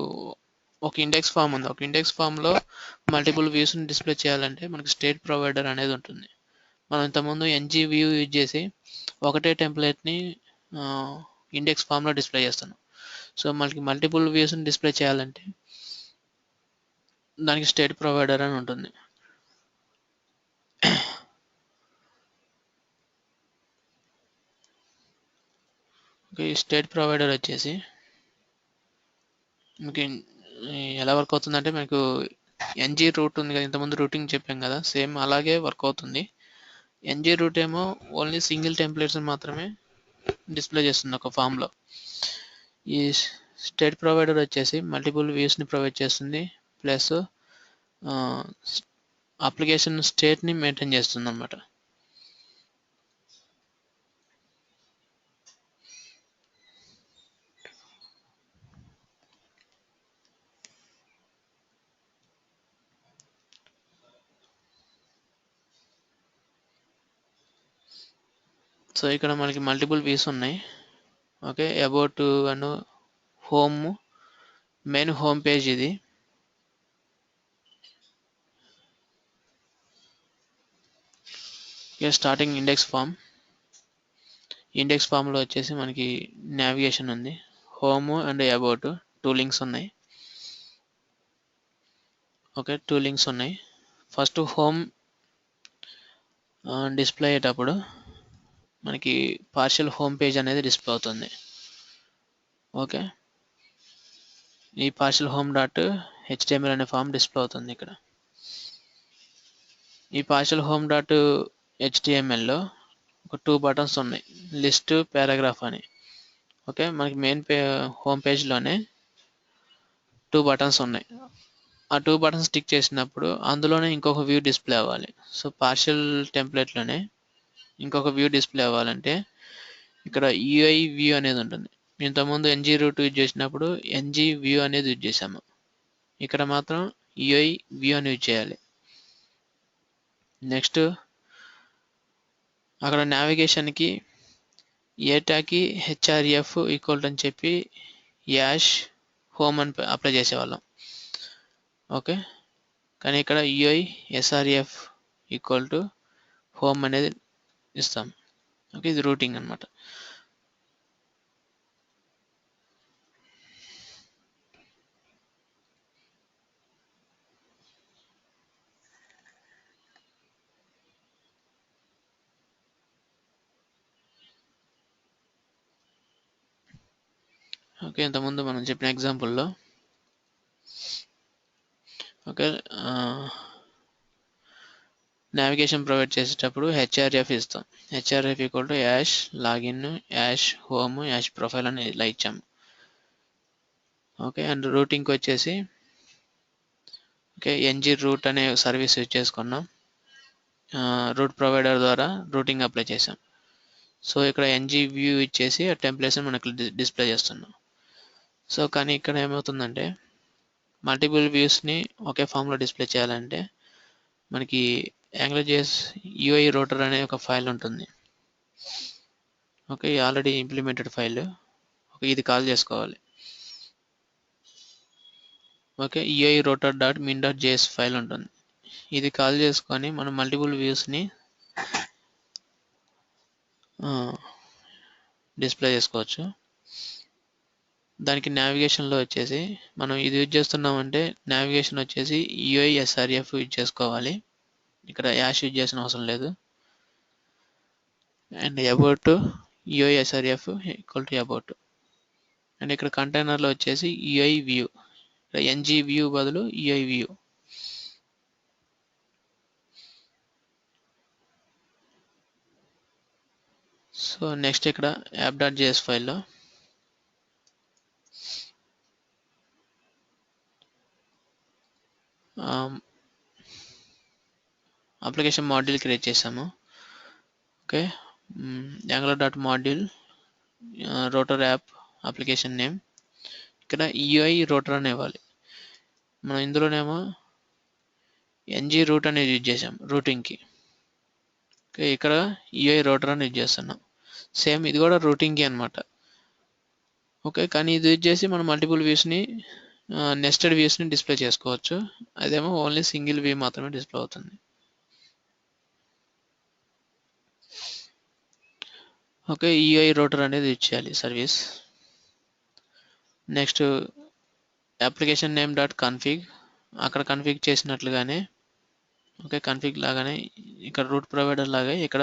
ఒక ఇండెక్స్ ఫామ్ ఉంది. ఒక ఇండెక్స్ ఫామ్లో మల్టిపుల్ వ్యూస్ని డిస్ప్లే చేయాలంటే మనకి స్టేట్ ప్రొవైడర్ అనేది ఉంటుంది. మనం ఇంతకుముందు ఎన్జీ వ్యూ యూజ్ చేసి ఒకటే టెంప్లెట్ని ఇండెక్స్ ఫామ్లో డిస్ప్లే చేస్తున్నాం. సో మనకి మల్టిపుల్ వ్యూస్ని డిస్ప్లే చేయాలంటే దానికి స్టేట్ ప్రొవైడర్ అని ఉంటుంది. ఈ స్టేట్ ప్రొవైడర్ వచ్చేసి మీకు ఎలా వర్క్ అవుతుందంటే మీకు ఎన్జీ రూట్ ఉంది కదా, ఇంతకుముందు రూటింగ్ చెప్పాం కదా, సేమ్ అలాగే వర్క్ అవుతుంది. ఎన్జీ రూట్ ఏమో ఓన్లీ సింగిల్ టెంప్లెట్స్ మాత్రమే డిస్ప్లే చేస్తుంది ఒక ఫామ్లో. ఈ స్టేట్ ప్రొవైడర్ వచ్చేసి మల్టిపుల్ వ్యూస్ని ప్రొవైడ్ చేస్తుంది, ప్లస్ అప్లికేషన్ స్టేట్ని మెయింటైన్ చేస్తుంది అన్నమాట. సో ఇక్కడ మనకి మల్టిపుల్ వ్యూస్ ఉన్నాయి. Okay, about and home, main home page ఇది. స్టార్టింగ్ ఇండెక్స్ ఫామ్లో వచ్చేసి మనకి నావిగేషన్ ఉంది, హోమ్ అండ్ అబౌట్ 2 లింక్స్ ఉన్నాయి. ఓకే, 2 లింక్స్ ఉన్నాయి. ఫస్ట్ హోమ్ డిస్ప్లే అయ్యేటప్పుడు మనకి పార్షియల్ హోమ్ పేజ్ అనేది డిస్ప్లే అవుతుంది. ఓకే, ఈ పార్షియల్ హోమ్ డాట్ హెచ్టిఎంఎల్ అనే ఫామ్ డిస్ప్లే అవుతుంది ఇక్కడ. ఈ పార్షియల్ హోమ్ డాట్ హెచ్టిఎంఎల్లో ఒక 2 బటన్స్ ఉన్నాయి, లిస్ట్, పారాగ్రాఫ్ అని. ఓకే, మనకి మెయిన్ హోమ్ పేజ్లోనే 2 బటన్స్ ఉన్నాయి. ఆ 2 బటన్స్ క్లిక్ చేసినప్పుడు అందులోనే ఇంకొక వ్యూ డిస్ప్లే అవ్వాలి. సో పార్షియల్ టెంప్లెట్లోనే ఇంకొక వ్యూ డిస్ప్లే అవ్వాలంటే ఇక్కడ యూఐ వ్యూ అనేది ఉంటుంది. ఇంతకుముందు ఎన్జీ రూట్ యూజ్ చేసినప్పుడు ఎన్జీ వ్యూ అనేది యూజ్ చేసాము. ఇక్కడ మాత్రం యూఐ వ్యూ అని యూజ్ చేయాలి. నెక్స్ట్ అక్కడ నావిగేషన్కి ఏటాకి హెచ్ఆర్ఎఫ్ ఈక్వల్ అని చెప్పి యాష్ హోమ్ అని అప్లై చేసేవాళ్ళం. ఓకే, కానీ ఇక్కడ UI SRF equal to home అనేది ఇస్తాం. ఓకే, ఇది రూటింగ్ అనమాట. ఓకే, ఇంతకుముందు మనం చెప్పిన ఎగ్జాంపుల్లో ఓకే నావిగేషన్ ప్రొవైడ్ చేసేటప్పుడు హెచ్ఆర్ఎఫ్ ఇస్తాం. HRF equal to hash login, hash home, hash profile అని ఇలా ఇచ్చాము. ఓకే, అండ్ రూటింగ్కి వచ్చేసి ఓకే ఎన్జీ రూట్ అనే సర్వీస్ యూజ్ చేసుకున్నాం. రూట్ ప్రొవైడర్ ద్వారా రూటింగ్ అప్లై చేసాం. సో ఇక్కడ ఎన్జీ వ్యూ ఇచ్చేసి ఆ టెంప్లెట్స్ని మనకు డిస్ప్లే చేస్తున్నాం. సో కానీ ఇక్కడ ఏమవుతుందంటే మల్టిపుల్ వ్యూస్ని ఒకే ఫామ్లో డిస్ప్లే చేయాలంటే మనకి AngularJS UI రూటర్ అనే ఒక ఫైల్ ఉంటుంది. Okay, already implemented file. Okay, ఇది కాల్ చేసుకోవాలి. ఓకే, UI router.min.js ఫైల్ ఉంటుంది. ఇది కాల్ చేసుకొని మనం మల్టిపుల్ వ్యూస్ని డిస్ప్లే చేసుకోవచ్చు. దానికి నావిగేషన్లో వచ్చేసి మనం ఇది యూజ్ చేస్తున్నామంటే నావిగేషన్ వచ్చేసి UI srf యూజ్ చేసుకోవాలి. ఇక్కడ యాష్ యూజ్ చేసిన అవసరం లేదు. And about UI srf equal to about. And ఇక్కడ కంటైనర్లో వచ్చేసి UI వ్యూ, NG వ్యూ బదులు UI వ్యూ. సో నెక్స్ట్ ఇక్కడ app.js ఫైల్లో అప్లికేషన్ మాడ్యూల్ క్రియేట్ చేసాము. Okay, angular.module router app application name, ఇక్కడ UI రూటర్ అని ఇవ్వాలి. మనం ఇందులోనేమో NG రూట్ అనేది యూజ్ చేసాం రూటింగ్కి. ఓకే, ఇక్కడ UI రూటర్ అని యూజ్ చేస్తున్నాం. సేమ్ ఇది కూడా రూటింగ్కి అనమాట. ఓకే, కానీ ఇది యూజ్ చేసి మనం మల్టిపుల్ వ్యూస్ని నెస్టెడ్ వ్యూస్ని డిస్ప్లే చేసుకోవచ్చు. అదేమో ఓన్లీ సింగిల్ వ్యూ మాత్రమే డిస్ప్లే అవుతుంది. ఓకే, UI రూటర్ అనేది యూజ్ చేయాలి service. Next application name dot config, అక్కడ కన్ఫిగ్ చేసినట్లుగానే ఓకే కన్ఫిగ్ లాగానే ఇక్కడ రూట్ ప్రొవైడర్ లాగా ఇక్కడ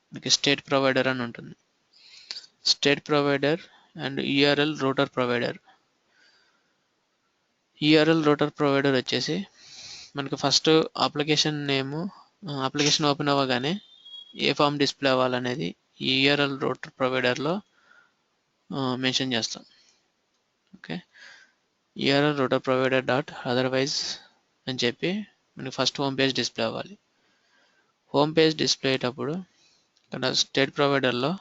మనకి స్టేట్ ప్రొవైడర్ అని ఉంటుంది. State provider and URL router provider. URL router provider వచ్చేసి మనకి first application name, application open అవ్వగానే ఏ ఫామ్ డిస్ప్లే అవ్వాలనేది ఈ URL రూటర్ ప్రొవైడర్లో మెన్షన్ చేస్తాం. Okay, URL router provider dot otherwise అని చెప్పి మనకి ఫస్ట్ హోమ్ పేజ్ డిస్ప్లే అవ్వాలి. హోమ్ పేజ్ డిస్ప్లే అయ్యేటప్పుడు ఇక్కడ స్టేట్ ప్రొవైడర్లో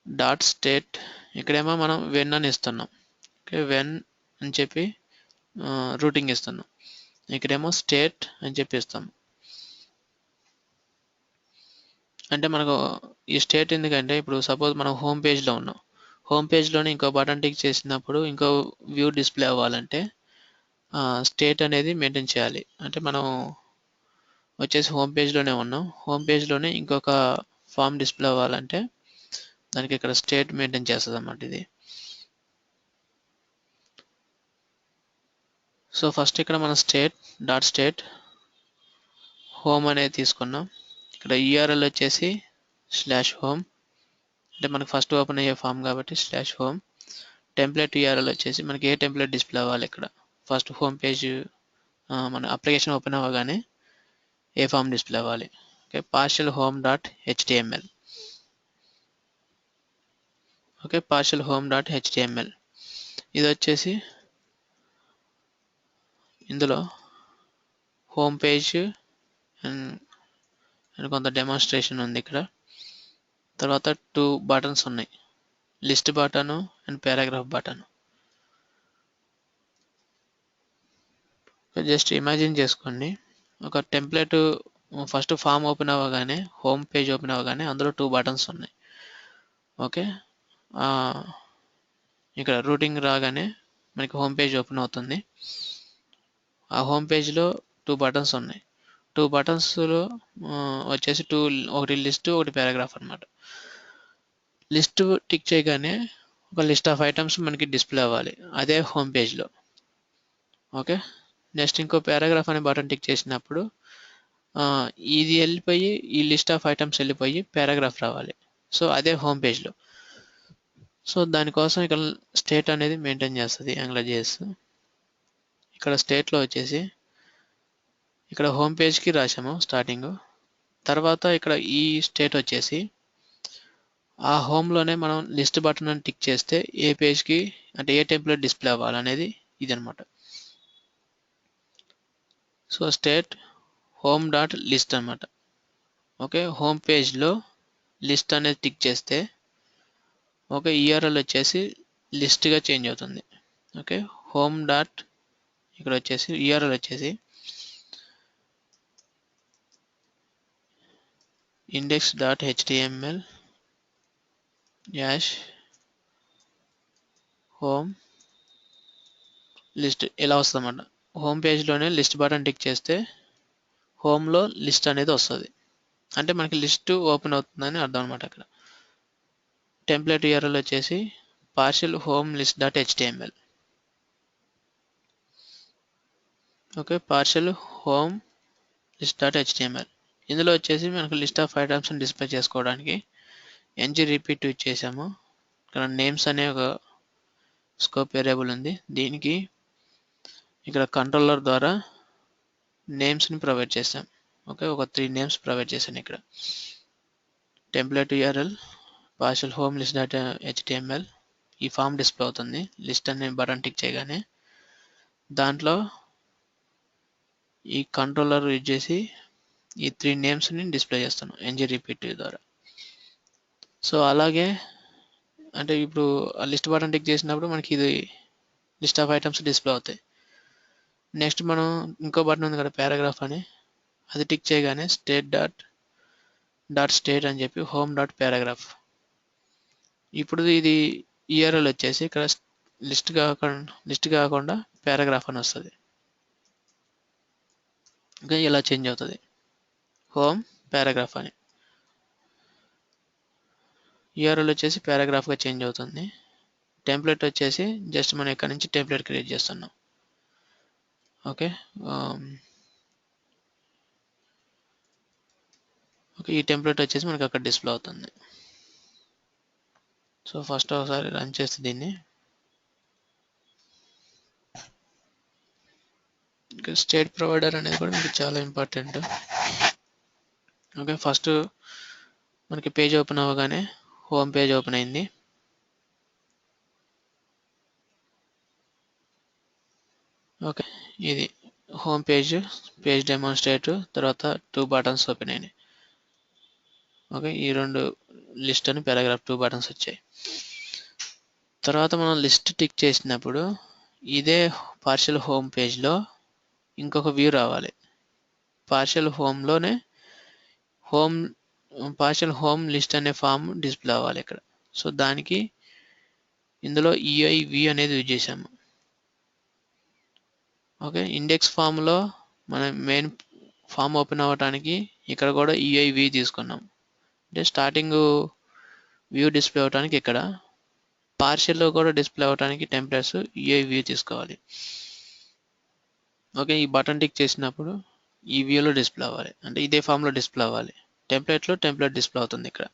డాట్ స్టేట్, ఇక్కడేమో మనం వెన్ అని ఇస్తున్నాం. ఓకే, వెన్ అని చెప్పి రూటింగ్ ఇస్తున్నాం. ఇక్కడేమో స్టేట్ అని చెప్పి ఇస్తాం. అంటే మనకు ఈ స్టేట్ ఎందుకంటే ఇప్పుడు సపోజ్ మనం హోమ్ పేజ్లో ఉన్నాం, హోమ్ పేజ్లోనే ఇంకో బటన్ టిక్ చేసినప్పుడు ఇంకో వ్యూ డిస్ప్లే అవ్వాలంటే స్టేట్ అనేది మెయింటైన్ చేయాలి. అంటే మనం వచ్చేసి హోమ్ పేజ్లోనే ఉన్నాం, హోమ్ పేజ్లోనే ఇంకొక ఫామ్ డిస్ప్లే అవ్వాలంటే దానికి ఇక్కడ స్టేట్ మెయింటైన్ చేస్తుంది అన్నమాట ఇది. సో ఫస్ట్ ఇక్కడ మనం స్టేట్ హోమ్ అనేది తీసుకున్నాం. ఇక్కడ URL వచ్చేసి /home, అంటే మనకి ఫస్ట్ ఓపెన్ అయ్యే ఫామ్ కాబట్టి /home. టెంప్లెట్ URL వచ్చేసి మనకి ఏ టెంప్లెట్ డిస్ప్లే అవ్వాలి. ఇక్కడ ఫస్ట్ హోమ్ పేజ్ మన అప్లికేషన్ ఓపెన్ అవ్వగానే ఏ ఫామ్ డిస్ప్లే అవ్వాలి. Okay, partial home.html. Okay, partial home.html ఇది వచ్చేసి ఇందులో హోమ్ పేజ్ అండ్ కొంత డెమాన్స్ట్రేషన్ ఉంది. ఇక్కడ తర్వాత 2 బటన్స్ ఉన్నాయి, list button and paragraph button. Just imagine చేసుకోండి, ఒక టెంప్లెట్ ఫస్ట్ ఫామ్ ఓపెన్ అవ్వగానే, హోమ్ పేజ్ ఓపెన్ అవ్వగానే అందులో 2 బటన్స్ ఉన్నాయి. ఓకే, ఇక్కడ రూటింగ్ రాగానే మనకి హోమ్ పేజ్ ఓపెన్ అవుతుంది. ఆ హోమ్ పేజ్లో 2 బటన్స్ ఉన్నాయి. 2 బటన్స్లో వచ్చేసి ఒకటి లిస్ట్, ఒకటి పారాగ్రాఫ్ అనమాట. లిస్ట్ టిక్ చేయగానే ఒక లిస్ట్ ఆఫ్ ఐటమ్స్ మనకి డిస్ప్లే అవ్వాలి, అదే హోమ్ పేజ్లో. ఓకే, నెక్స్ట్ ఇంకో పారాగ్రాఫ్ అనే బటన్ టిక్ చేసినప్పుడు ఇది వెళ్ళిపోయి ఈ లిస్ట్ ఆఫ్ ఐటమ్స్ వెళ్ళిపోయి పారాగ్రాఫ్ రావాలి. సో అదే హోమ్ పేజ్లో. సో దానికోసం ఇక్కడ స్టేట్ అనేది మెయింటైన్ చేస్తుంది AngularJS. ఇక్కడ స్టేట్లో వచ్చేసి ఇక్కడ హోమ్ పేజ్కి రాసాము స్టార్టింగ్. తర్వాత ఇక్కడ ఈ స్టేట్ వచ్చేసి ఆ హోమ్లోనే మనం లిస్ట్ బటన్ అని టిక్ చేస్తే ఏ పేజ్కి అంటే ఏ టెంప్లెట్ డిస్ప్లే అవ్వాలనేది ఇది అనమాట. So state home dot list అనమాట. ఓకే, హోమ్ పేజ్లో లిస్ట్ అనేది టిక్ చేస్తే ఓకే URL వచ్చేసి లిస్ట్గా చేంజ్ అవుతుంది. ఓకే, హోమ్ డాట్ ఇక్కడ వచ్చేసి URL వచ్చేసి index.html home లిస్ట్ ఇలా వస్తుంది అన్నమాట. హోమ్ పేజ్లోనే లిస్ట్ బటన్ టిక్ చేస్తే హోమ్లో లిస్ట్ అనేది వస్తుంది. అంటే మనకి లిస్ట్ ఓపెన్ అవుతుందని అర్థం అనమాట. అక్కడ టెంప్లెట్ URL వచ్చేసి partial home list dot HTML. Okay, partial home list dot HTML. ఇందులో వచ్చేసి మనకు లిస్ట్ ఆఫ్ ఐటమ్స్ డిస్ప్లే చేసుకోవడానికి ng repeat యూజ్ చేసాము. ఇక్కడ నేమ్స్ అనే ఒక స్కోప్ వేరియబుల్ ఉంది. దీనికి ఇక్కడ కంట్రోలర్ ద్వారా నేమ్స్ని ప్రొవైడ్ చేసాం. ఓకే, ఒక 3 నేమ్స్ ప్రొవైడ్ చేశాను. ఇక్కడ template URL partial home list dot HTML ఈ ఫామ్ డిస్ప్లే అవుతుంది. లిస్ట్ అనే బటన్ టిక్ చేయగానే దాంట్లో ఈ కంట్రోలర్ యూజ్ చేసి ఈ 3 నేమ్స్ని డిస్ప్లే చేస్తాను ng repeat ద్వారా. సో అలాగే అంటే ఇప్పుడు ఆ లిస్ట్ బటన్ టిక్ చేసినప్పుడు మనకి ఇది లిస్ట్ ఆఫ్ ఐటమ్స్ డిస్ప్లే అవుతాయి. నెక్స్ట్ మనం ఇంకో బటన్ ఉంది కదా పారాగ్రాఫ్ అని, అది టిక్ చేయగానే స్టేట్ డాట్ స్టేట్ అని చెప్పి హోమ్ డాట్ పారాగ్రాఫ్. ఇప్పుడు ఇది URL వచ్చేసి ఇక్కడ లిస్ట్ కాకుండా పారాగ్రాఫ్ అని వస్తుంది. ఇంకా ఇలా చేంజ్ అవుతుంది హోమ్ పారాగ్రాఫ్ అని. URL వచ్చేసి పారాగ్రాఫ్గా చేంజ్ అవుతుంది. టెంప్లెట్ వచ్చేసి జస్ట్ మనం ఇక్కడ నుంచి టెంప్లెట్ క్రియేట్ చేస్తున్నాం. ఓకే, ఓకే ఈ టెంప్లెట్ వచ్చేసి మనకి అక్కడ డిస్ప్లే అవుతుంది. సో ఫస్ట్ ఒకసారి రన్ చేస్తే దీన్ని స్టేట్ ప్రొవైడర్ అనేది కూడా మీకు చాలా ఇంపార్టెంట్. ఓకే, ఫస్ట్ మనకి పేజ్ ఓపెన్ అవ్వగానే హోమ్ పేజ్ ఓపెన్ అయింది. ఓకే, ఇది హోమ్ పేజ్ డెమోన్స్ట్రేట్, తర్వాత 2 బటన్స్ ఓపెన్ అయినాయి. ఓకే, ఈ 2 లిస్ట్ అని పారాగ్రాఫ్ 2 బటన్స్ వచ్చాయి. తర్వాత మనం లిస్ట్ టిక్ చేసినప్పుడు ఇదే పార్షియల్ హోమ్ పేజ్లో ఇంకొక వ్యూ రావాలి. పార్షియల్ హోమ్లోనే పార్షియల్ హోమ్ లిస్ట్ అనే ఫామ్ డిస్ప్లే అవ్వాలి ఇక్కడ. సో దానికి ఇందులో UI వ్యూ అనేది యూజ్ చేసాము. ఓకే, ఇండెక్స్ ఫామ్లో మన మెయిన్ ఫామ్ ఓపెన్ అవ్వడానికి ఇక్కడ కూడా UI వ్యూ తీసుకున్నాం. అంటే స్టార్టింగ్ వ్యూ డిస్ప్లే అవ్వడానికి ఇక్కడ, పార్షియల్లో కూడా డిస్ప్లే అవ్వడానికి టెంప్లెట్స్ UI వ్యూ తీసుకోవాలి. ఓకే, ఈ బటన్ టిక్ చేసినప్పుడు ఈ వ్యూలో డిస్ప్లే అవ్వాలి, అంటే ఇదే ఫామ్లో డిస్ప్లే అవ్వాలి. టెంప్లెట్ డిస్ప్లే అవుతుంది ఇక్కడ.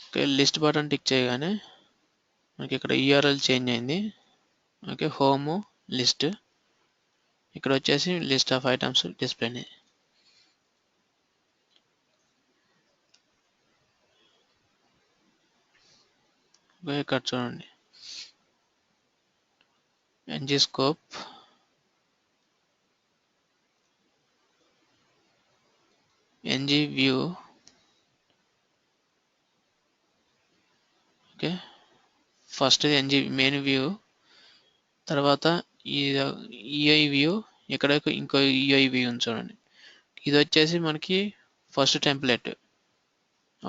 ఓకే, లిస్ట్ బటన్ టిక్ చేయగానే మనకి ఇక్కడ URL చేంజ్ అయింది. ఓకే, హోమ్ లిస్ట్, ఇక్కడ వచ్చేసి లిస్ట్ ఆఫ్ ఐటమ్స్ డిస్ప్లే అయింది. ఇక్కడ చూడండి ng scope ng view. Okay, first ng main view, తర్వాత ఈ UI వ్యూ, ఇక్కడ ఇంకో UI వ్యూ ఉంది చూడండి. ఇది వచ్చేసి మనకి first template.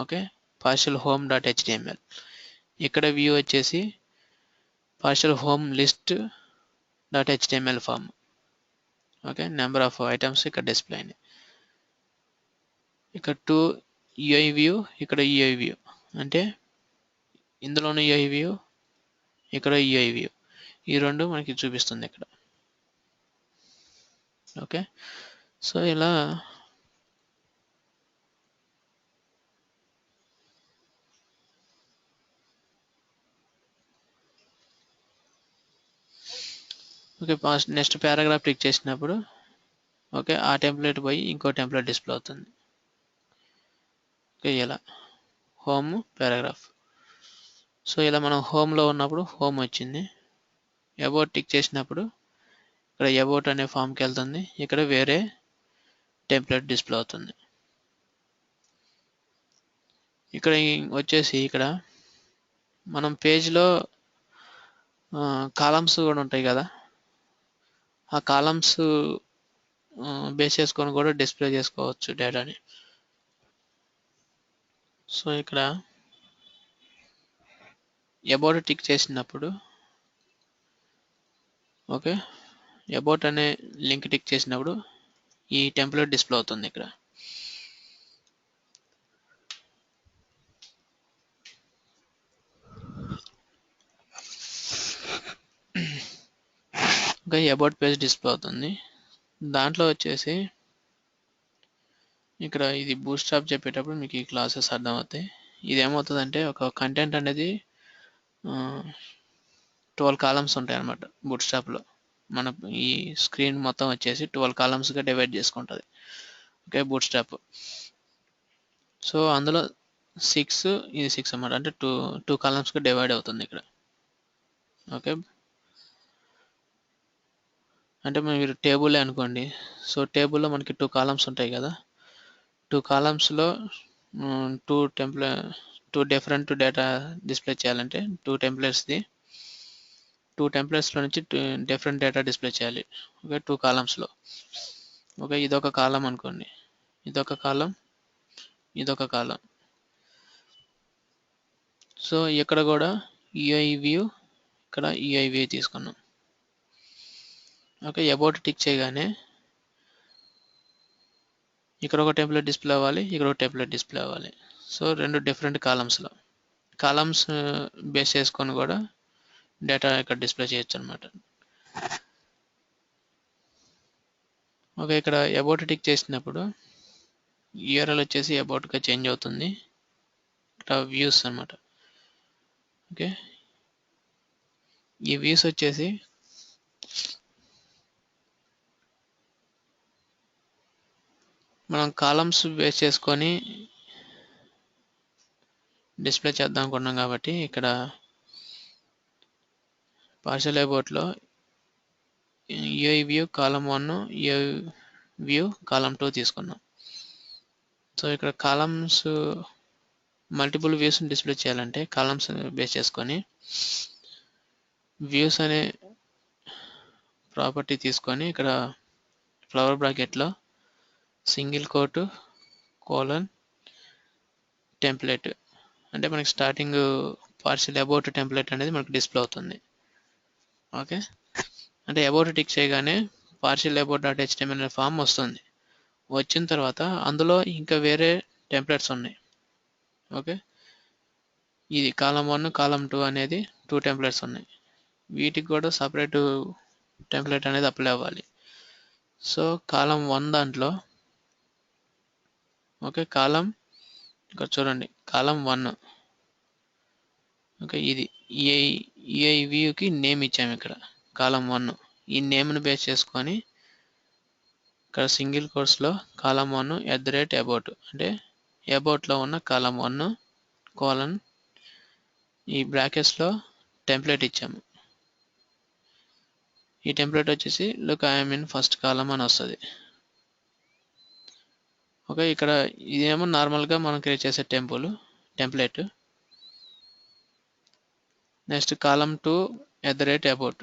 Okay, partial home dot HTML. ఇక్కడ వ్యూ వచ్చేసి partial home list dot HTML form. Okay, number of items ఇక్కడ డిస్ప్లే అయింది. ఇక్కడ 2 UI వ్యూ, ఇక్కడ UI వ్యూ, అంటే ఇందులోనే UI వ్యూ, ఇక్కడ UI వ్యూ, ఈ 2 మనకి చూపిస్తుంది ఇక్కడ. ఓకే, సో ఇలా ఓకే, నెక్స్ట్ పారాగ్రాఫ్ క్లిక్ చేసినప్పుడు ఓకే ఆ టెంప్లెట్ పోయి ఇంకో టెంప్లెట్ డిస్ప్లే అవుతుంది. ఓకే, ఇలా హోమ్ పారాగ్రాఫ్. సో ఇలా మనం హోమ్లో ఉన్నప్పుడు హోమ్ వచ్చింది. అబౌట్ టిక్ చేసినప్పుడు ఇక్కడ అబౌట్ అనే ఫామ్కి వెళ్తుంది, ఇక్కడ వేరే టెంప్లెట్ డిస్ప్లే అవుతుంది. ఇక్కడ వచ్చేసి ఇక్కడ మనం పేజ్లో కాలమ్స్ కూడా ఉంటాయి కదా, ఆ కాలమ్స్ బేస్ చేసుకొని కూడా డిస్ప్లే చేసుకోవచ్చు డేటాని. సో ఇక్కడ అబౌట్ టిక్ చేసినప్పుడు ఓకే అబౌట్ అనే లింక్ టిక్ చేసినప్పుడు ఈ టెంప్లెట్ డిస్ప్లే అవుతుంది ఇక్కడ. ఇంకా అబౌట్ పేజ్ డిస్ప్లే అవుతుంది. దాంట్లో వచ్చేసి ఇక్కడ ఇది బూట్స్ట్రాప్ చెప్పేటప్పుడు మీకు ఈ క్లాసెస్ అర్థమవుతాయి. ఇది ఏమవుతుందంటే ఒక కంటెంట్ అనేది 12 కాలమ్స్ ఉంటాయి అన్నమాట బూట్స్ట్రాప్లో. మన ఈ స్క్రీన్ మొత్తం వచ్చేసి 12 కాలమ్స్గా డివైడ్ చేసుకుంటుంది. Okay bootstrap. సో అందులో 6 ఇది 6 అన్నమాట, అంటే టూ కాలమ్స్గా డివైడ్ అవుతుంది ఇక్కడ. ఓకే, అంటే మీరు టేబులే అనుకోండి. సో టేబుల్లో మనకి 2 కాలమ్స్ ఉంటాయి కదా, 2 కాలమ్స్లో టూ డిఫరెంట్ డేటా డిస్ప్లే చేయాలంటే 2 టెంప్లెట్స్లో నుంచి డిఫరెంట్ డేటా డిస్ప్లే చేయాలి. ఓకే 2 కాలమ్స్లో. ఓకే ఇదొక కాలం అనుకోండి, ఇదొక కాలం, ఇదొక కాలం. సో ఇక్కడ కూడా యూఐ వ్యూ, ఇక్కడ యూఐ వ్యూ తీసుకున్నాం. ఓకే అబౌట్ టిక్ చేయగానే ఇక్కడ ఒక టెంప్లెట్ డిస్ప్లే అవ్వాలి, ఇక్కడ ఒక టెంప్లెట్ డిస్ప్లే అవ్వాలి. సో రెండు డిఫరెంట్ కాలమ్స్లో కాలమ్స్ బేస్ చేసుకొని కూడా డేటా ఇక్కడ డిస్ప్లే చేయొచ్చు అనమాట. ఓకే ఇక్కడ అబౌట్ టిక్ చేసినప్పుడు యూఆర్ఎల్ వచ్చేసి అబౌట్గా చేంజ్ అవుతుంది. ఇక్కడ వ్యూస్ అనమాట. ఓకే ఈ వ్యూస్ వచ్చేసి మనం కాలమ్స్ బేస్ చేసుకొని డిస్ప్లే చేద్దాం అనుకున్నాం కాబట్టి ఇక్కడ పార్షల్ అబౌట్లో UI view column 1, UI view column 2 తీసుకున్నాం. సో ఇక్కడ కాలమ్స్ మల్టిపుల్ వ్యూస్ డిస్ప్లే చేయాలంటే కాలమ్స్ బేస్ చేసుకొని వ్యూస్ అనే ప్రాపర్టీ తీసుకొని ఇక్కడ ఫ్లవర్ బ్రాకెట్లో సింగిల్ కోట్ కోలన్ టెంప్లెట్, అంటే మనకి స్టార్టింగ్ పార్షల్ అబౌట్ టెంప్లెట్ అనేది మనకు డిస్ప్లే అవుతుంది. ఓకే అంటే అబౌట్ టిక్ చేయగానే పార్షల్ అబౌట్ డాట్ హెచ్టిఎంఎల్ అనే ఫామ్ వస్తుంది. వచ్చిన తర్వాత అందులో ఇంకా వేరే టెంప్లెట్స్ ఉన్నాయి. ఓకే ఇది కాలం 1 కాలం 2 అనేది 2 టెంప్లెట్స్ ఉన్నాయి. వీటికి కూడా సపరేట్ టెంప్లెట్ అనేది అప్లై అవ్వాలి. సో కాలం 1 దాంట్లో ఓకే కాలం ఇక్కడ చూడండి కాలం 1 ఓకే ఇది ఈఐ వ్యూకి నేమ్ ఇచ్చాము ఇక్కడ కాలం 1. ఈ నేమ్ను బేస్ చేసుకొని ఇక్కడ సింగిల్ కోర్స్లో కాలం 1 @about, అంటే అబౌట్లో ఉన్న కాలం 1 కోలన్ ఈ బ్రాకెట్స్లో టెంప్లెట్ ఇచ్చాము. ఈ టెంప్లెట్ వచ్చేసి లుక్ ఐఎమ్ ఇన్ ఫస్ట్ కాలం అని వస్తుంది. ఓకే ఇక్కడ ఇదేమో నార్మల్గా మనం క్రియేట్ చేసే టెంప్లెట్. నెక్స్ట్ కాలం 2 @about,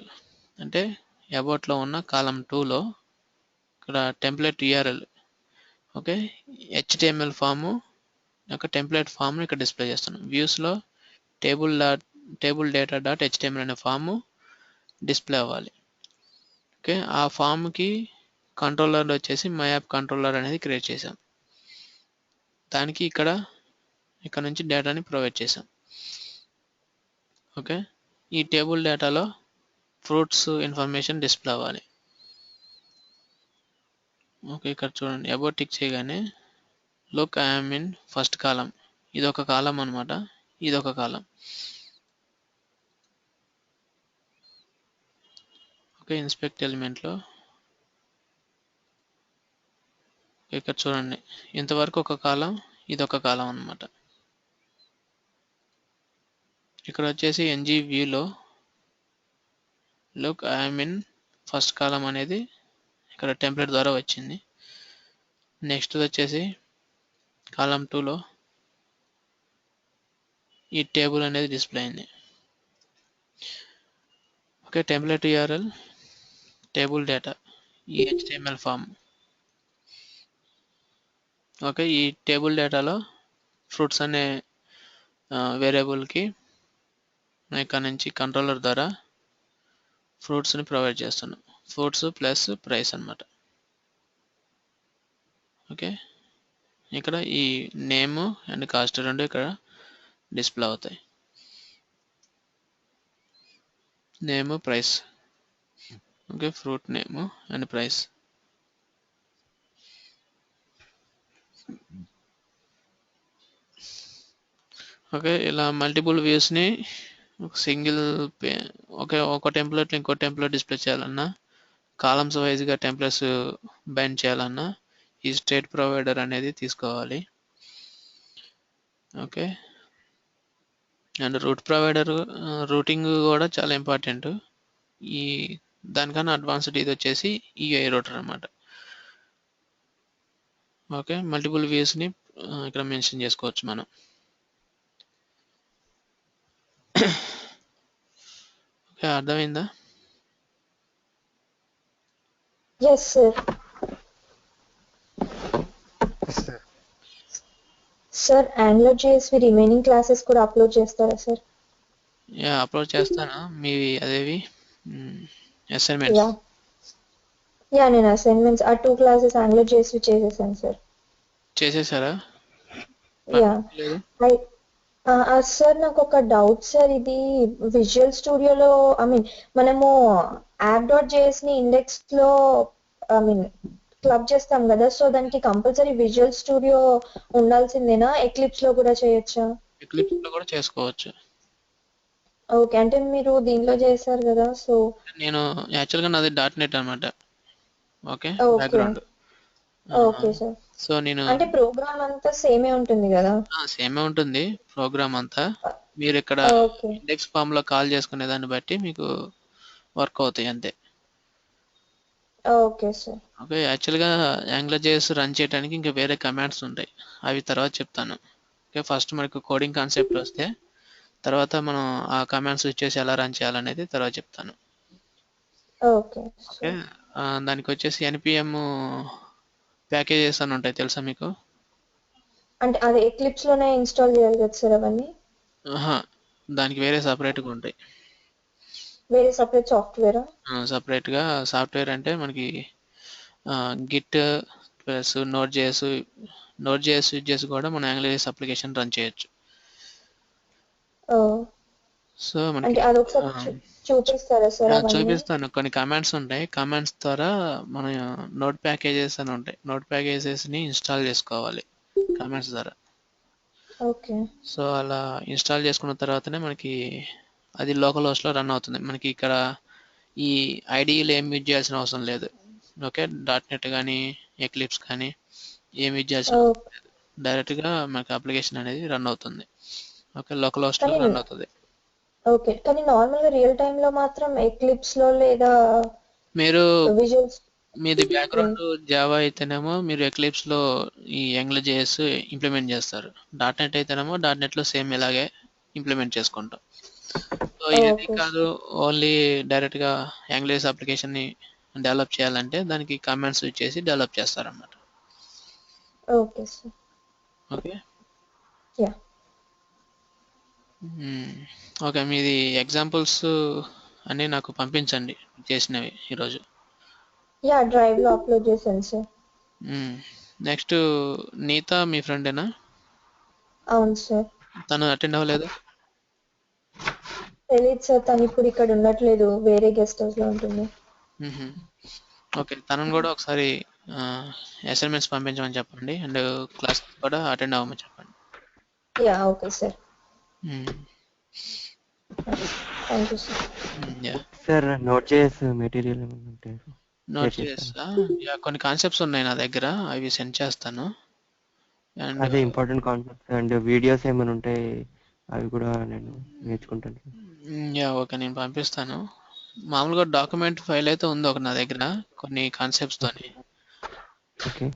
అంటే అబౌట్లో ఉన్న కాలం 2లో ఇక్కడ template URL okay HTML form యొక్క టెంప్లెట్ ఫామ్ను ఇక్కడ డిస్ప్లే చేస్తున్నాం. వ్యూస్లో టేబుల్ డేటా డాట్ హెచ్టిఎంఎల్ అనే ఫాము డిస్ప్లే అవ్వాలి. ఓకే ఆ ఫామ్కి కంట్రోలర్ వచ్చేసి మై యాప్ కంట్రోలర్ అనేది క్రియేట్ చేసాం. దానికి ఇక్కడ నుంచి డేటాని ప్రొవైడ్ చేసాం. ఓకే ఈ టేబుల్ డేటాలో ఫ్రూట్స్ ఇన్ఫర్మేషన్ డిస్ప్లే అవ్వాలి. ఓకే ఇక్కడ చూడండి అబౌట్ టిక్ చేయగానే లుక్ ఐఎమ్ ఇన్ ఫస్ట్ కాలం, ఇదొక కాలం అనమాట, ఇదొక కాలం. ఓకే, ఇన్స్పెక్ట్ ఎలిమెంట్లో ఇక్కడ చూడండి, ఇంతవరకు ఒక కాలం, ఇది ఒక కాలం అన్నమాట. ఇక్కడ వచ్చేసి ఎన్జీ వ్యూలో లుక్ ఐఎమ్ ఇన్ ఫస్ట్ కాలం అనేది ఇక్కడ టెంప్లెట్ ద్వారా వచ్చింది. నెక్స్ట్ వచ్చేసి కాలం 2లో ఈ టేబుల్ అనేది డిస్ప్లే అయింది. Okay, template URL table data ఈ HTML ఫామ్. ఓకే, ఈ టేబుల్ డేటాలో ఫ్రూట్స్ అనే వేరియబుల్కి ఇక్కడ నుంచి కంట్రోలర్ ద్వారా ఫ్రూట్స్ని ప్రొవైడ్ చేస్తున్నాం. ఫ్రూట్స్ ప్లస్ ప్రైస్ అన్నమాట. ఓకే, ఇక్కడ ఈ నేమ్ అండ్ కాస్ట్ రెండు ఇక్కడ డిస్ప్లే అవుతాయి. Name price. Okay, fruit name and price. Okay, ఇలా మల్టిపుల్ వ్యూస్ని ఒక సింగిల్ ఒక టెంప్లెట్ ఇంకో టెంప్లెట్ డిస్ప్లే చేయాలన్నా, కాలమ్స్ వైజ్గా టెంప్లెట్స్ బైండ్ చేయాలన్నా ఈ స్టేట్ ప్రొవైడర్ అనేది తీసుకోవాలి. Okay, and route provider routing కూడా చాలా ఇంపార్టెంట్. ఈ దానికన్నా అడ్వాన్స్డ్ ఇది వచ్చేసి EUI రూటర్ అన్నమాట. ఓకే, మల్టిపుల్ వ్యూస్ని ఇక్కడ మెన్షన్ చేసుకోవచ్చు మనం. ఓకే, అర్థమైందా? Yes, sir. Sir Angular JS remaining classes కూడా అప్లోడ్ చేస్తారా సార్? యా, అప్లోడ్ చేస్తాను. మీవి అదేవి అసైన్మెంట్స్. యా నేను అసైన్మెంట్స్ ఆ 2 క్లాసెస్ Angular JS చేసేసాను సార్. చేసేసారా? యా సార్ నాకు ఒక డౌట్ సార్, ఇది విజువల్ స్టూడియోలో మనము app.js ని ఇండెక్స్ లో క్లబ్ చేస్తాం కదా, సో దానికి కంపల్సరీ విజువల్ స్టూడియో ఉండాల్సిందేనా? ఎక్లిప్స్ లో కూడా చేయొచ్చా? ఎక్లిప్స్ లో కూడా చేసుకోవచ్చు. ఓకే, అంటే మీరు దీనిలో చేశారు కదా, సో నేను యాక్చువల్గా నాది .NET అన్నమాట. Okay, okay background. Okay sir. So నేను అంటే ప్రోగ్రామ్ అంతా సేమే ఉంటుంది కదా? సేమే ఉంటుంది ప్రోగ్రామ్ అంతా. మీరు ఇక్కడ ఓకే ఇండెక్స్ ఫామ్ లో కాల్ చేసుకునే దాన్ని బట్టి మీకు వర్క్ అవుతాయి అంతే. Okay sir. ఓకే, యాక్చువల్గా AngularJS రన్ చేయడానికి ఇంకా వేరే కమాండ్స్ ఉంటాయి, అవి తర్వాత చెప్తాను. ఓకే, ఫస్ట్ మనకు కోడింగ్ కాన్సెప్ట్ వస్తే తర్వాత మనం ఆ కమాండ్స్ యూజ్ చేసి ఎలా రన్ చేయాలనేది తర్వాత చెప్తాను. ఓకే ఓకే, దానికి వచ్చేసి NPM ప్యాకేజెస్ అని ఉంటాయి, తెలుసా మీకు? అంటే అది ఎక్లిప్స్ లోనే ఇన్స్టాల్ చేయాలి కదా సార్ అవన్నీ? దానికి వేరే సపరేట్గా ఉంటాయి. వేరే సపరేట్ సాఫ్ట్వేరా? సపరేట్గా సాఫ్ట్వేర్ అంటే మనకి గిట్ ప్లస్ నోడ్.js యూజ్ చేసి కూడా మన AngularJS అప్లికేషన్ రన్ చేయొచ్చు. సో మనకి అంటే అది ఒకసారి చూపిస్తారా సార్ అవన్నీ? చూపిస్తాను. కొన్ని కమాండ్స్ ఉంటాయి, కమాండ్స్ ద్వారా మన నోడ్ ప్యాకేజెస్ అని ఉంటాయి, నోడ్ ప్యాకేజెస్ ని ఇన్స్టాల్ చేసుకోవాలి కమాండ్స్ ద్వారా. ఓకే సో అలా ఇన్స్టాల్ చేసుకున్న తర్వాతనే మనకి అది లోకల్ హోస్ట్ లో రన్ అవుతుంది. మనకి ఇక్కడ ఈ ఐడిఈలు ఏం యూజ్ చేయాల్సిన అవసరం లేదు. ఓకే, .NET కానీ ఎక్లిప్స్ కానీ ఏం యూజ్ చేయాల్సిన అవసరం లేదు, డైరెక్ట్ గా మనకి అప్లికేషన్ అనేది రన్ అవుతుంది. ఓకే, లోకల్ హోస్ట్ లో రన్ అవుతుంది. ఓకే, కానీ నార్మల్ గా రియల్ టైమ్ లో మాత్రం ఎక్లిప్స్ లో లేదా మీరు విజువల్స్ మీది బ్యాక్గ్రౌండ్ జావా అయితేనేమో మీరు ఎక్లిప్స్ లో ఈ AngularJS ఇంప్లిమెంట్ చేస్తారు. .NET అయితేనేమో .NET లో సేమ్ ఇలాగే ఇంప్లిమెంట్ చేసుకుంటాం. సో ఏది కాదు, ఓన్లీ డైరెక్ట్ గా AngularJS అప్లికేషన్ ని డెవలప్ చేయాలంటే దానికి కమాండ్స్ యూజ్ చేసి డెవలప్ చేస్తారన్నమాట. Okay sir. Okay, yeah okay, మీది ఎగ్జాంపుల్స్ అన్నీ నాకు పంపించండి చేసినవి ఈరోజు. యా డ్రైవ్ లో అప్లోడ్ చేశాను సార్. నెక్స్ట్ నీతా మీ ఫ్రెండేనా? అవును సార్. తను అటెండ్ అవ్వలేదు? తెలియదు సార్, తను ఇప్పుడు ఇక్కడ ఉండట్లేదు, వేరే గెస్ట్ హౌస్ లో ఉంటుంది. ఓకే, తనను కూడా ఒకసారి అసైన్మెంట్స్ పంపించమని చెప్పండి, అండ్ క్లాస్ కూడా అటెండ్ అవ్వమని చెప్పండి. Yeah okay sir. Thank you sir. Yeah sir note చేసి మెటీరియల్ ఏమైనా ఉంటే నోట్ షేర్ చేస్తా. చేస్తాను. యా కొన్ని కాన్సెప్ట్స్ ఉన్నాయి నా దగ్గర, అవి సెండ్ చేస్తాను. అండ్ అదే ఇంపార్టెంట్ కాన్సెప్ట్స్ అండ్ వీడియోస్ ఏమైనా ఉంటే అవి కూడా నేను నేర్చుకుంటాను సార్. యా ఓకే, నేను పంపిస్తాను. మామూలుగా డాక్యుమెంట్ ఫైల్ అయితే ఉంది ఒక నా దగ్గర కొన్ని కాన్సెప్ట్స్ తోని. ఓకే